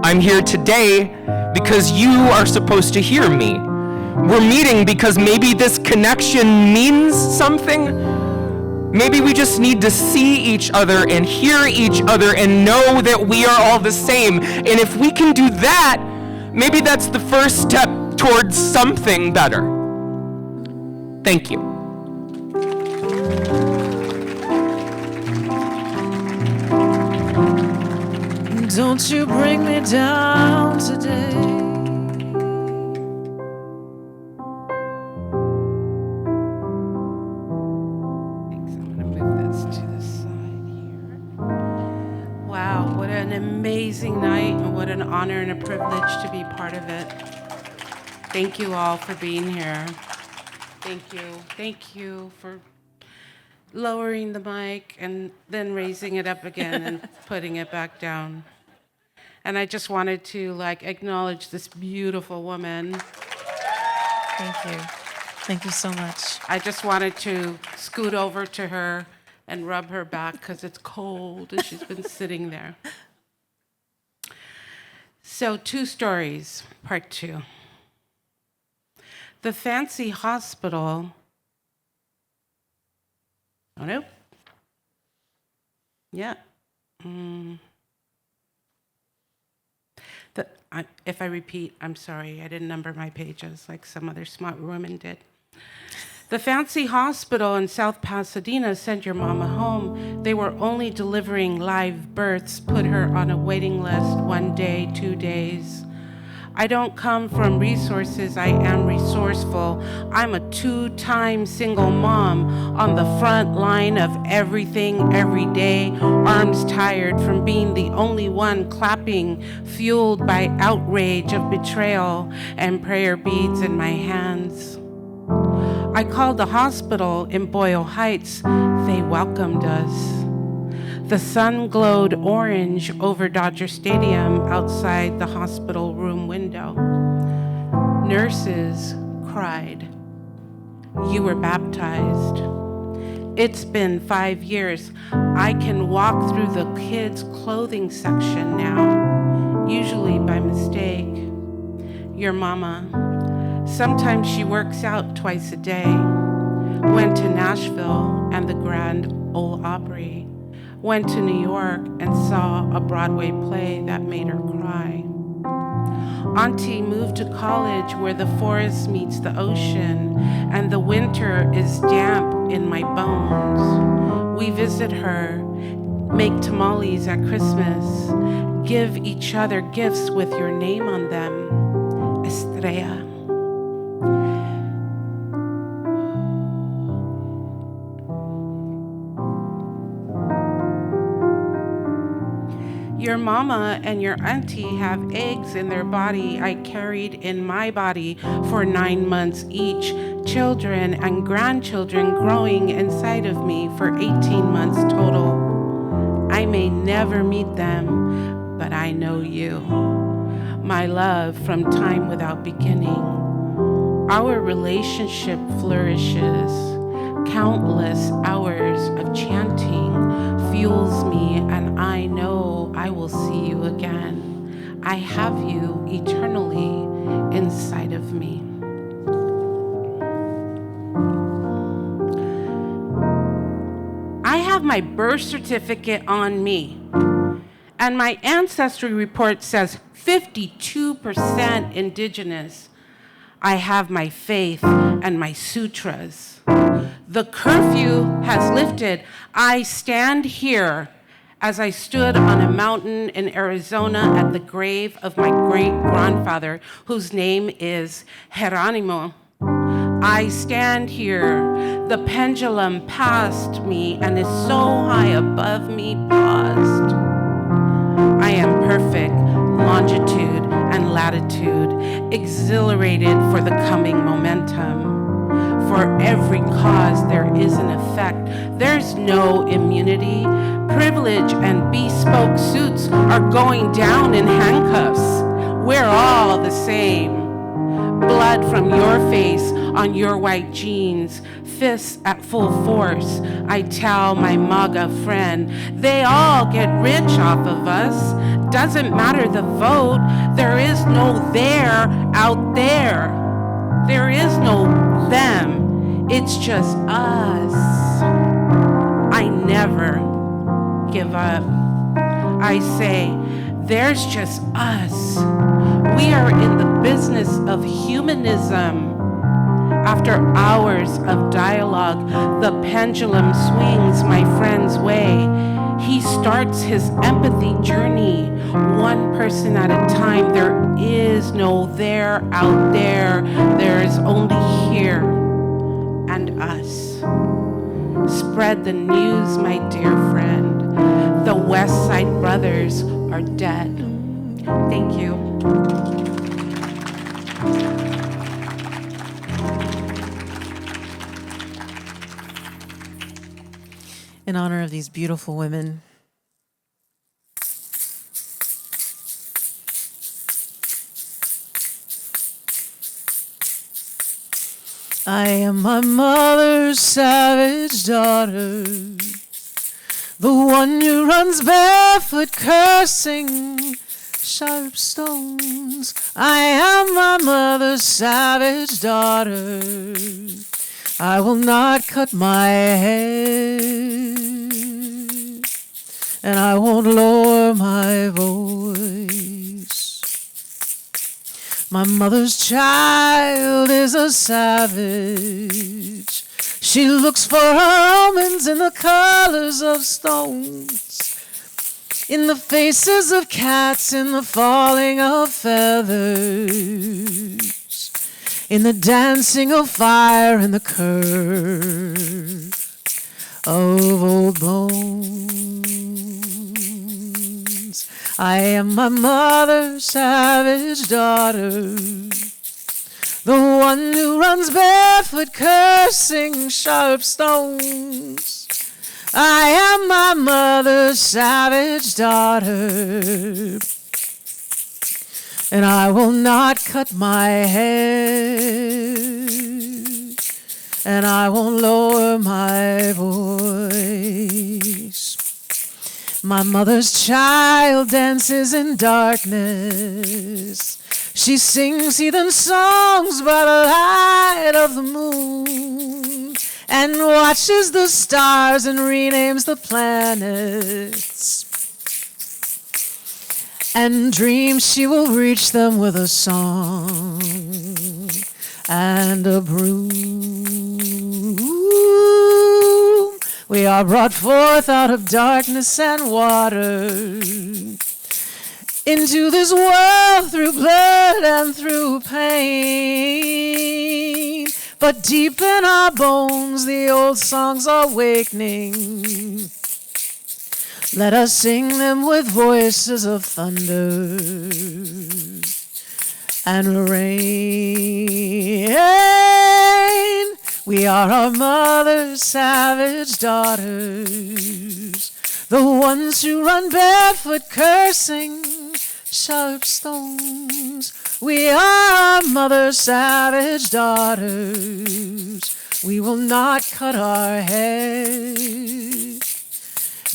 Speaker 10: I'm here today because you are supposed to hear me. We're meeting because maybe this connection means something. Maybe we just need to see each other and hear each other and know that we are all the same. And if we can do that, maybe that's the first step towards something better. Thank you.
Speaker 9: Don't you bring me down today.
Speaker 6: Thanks. I'm going to move this to the side here. Wow, what an amazing night, and what an honor and a privilege to be part of it. Thank you all for being here. Thank you. Thank you for lowering the mic and then raising it up again and putting it back down. And I just wanted to acknowledge this beautiful woman.
Speaker 9: Thank you. Thank you so much.
Speaker 6: I just wanted to scoot over to her and rub her back because it's cold and she's been sitting there. So, 2 stories, part 2. The fancy hospital. Oh, no. Yeah. If I repeat, I'm sorry. I didn't number my pages like some other smart woman did. The fancy hospital in South Pasadena sent your mama home. They were only delivering live births, put her on a waiting list 1 day, 2 days. I don't come from resources, I am resourceful. I'm a 2-time single mom on the front line of everything every day, arms tired from being the only one clapping, fueled by outrage of betrayal and prayer beads in my hands. I called the hospital in Boyle Heights. They welcomed us. The sun glowed orange over Dodger Stadium outside the hospital room window. Nurses cried. You were baptized. It's been 5 years. I can walk through the kids' clothing section now, usually by mistake. Your mama. Sometimes she works out twice a day. Went to Nashville and the Grand Ole Opry. Went to New York and saw a Broadway play that made her cry. Auntie moved to college where the forest meets the ocean and the winter is damp in my bones. We visit her, make tamales at Christmas, give each other gifts with your name on them, Estrella. Your mama and your auntie have eggs in their body I carried in my body for 9 months each, children and grandchildren growing inside of me for 18 months total. I may never meet them, but I know you. My love from time without beginning. Our relationship flourishes. Countless hours of chanting fuels me, and I know I will see you again. I have you eternally inside of me. I have my birth certificate on me, and my ancestry report says 52% indigenous. I have my faith and my sutras. The curfew has lifted. I stand here as I stood on a mountain in Arizona at the grave of my great-grandfather, whose name is Geronimo. I stand here. The pendulum passed me and is so high above me, paused. I am perfect, longitude and latitude, exhilarated for the coming momentum. For every cause there is an effect. There's no immunity. Privilege and bespoke suits are going down in handcuffs. We're all the same. Blood from your face on your white jeans, fists at full force. I tell my MAGA friend, they all get rich off of us. Doesn't matter the vote. There is no there out there. There is no them. It's just us. I never give up. I say, there's just us. We are in the business of humanism. After hours of dialogue, the pendulum swings my friend's way. He starts his empathy journey, one person at a time. There is no there out there. There is only here and us. Spread the news, my dear friend. The West Side Brothers are dead. Thank you.
Speaker 9: In honor of these beautiful women, I am my mother's savage daughter, the one who runs barefoot cursing sharp stones. I am my mother's savage daughter. I will not cut my hair, and I won't lower my voice. My mother's child is a savage. She looks for her almonds in the colors of stones, in the faces of cats, in the falling of feathers, in the dancing of fire, in the curve of old bones. I am my mother's savage daughter, the one who runs barefoot cursing sharp stones. I am my mother's savage daughter, and I will not cut my hair, and I won't lower my voice. My mother's child dances in darkness. She sings heathen songs by the light of the moon, and watches the stars and renames the planets, and dreams she will reach them with a song and a broom. We are brought forth out of darkness and water into this world through blood and through pain. But deep in our bones the old songs are awakening. Let us sing them with voices of thunder and rain. We are our mother's savage daughters, the ones who run barefoot cursing sharp stones. We are our mother's savage daughters. We will not cut our hair.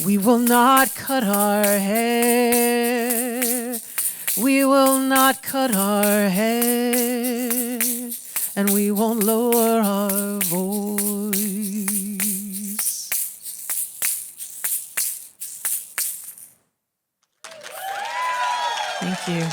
Speaker 9: We will not cut our hair. We will not cut our hair. And we won't lower our voice. Thank you.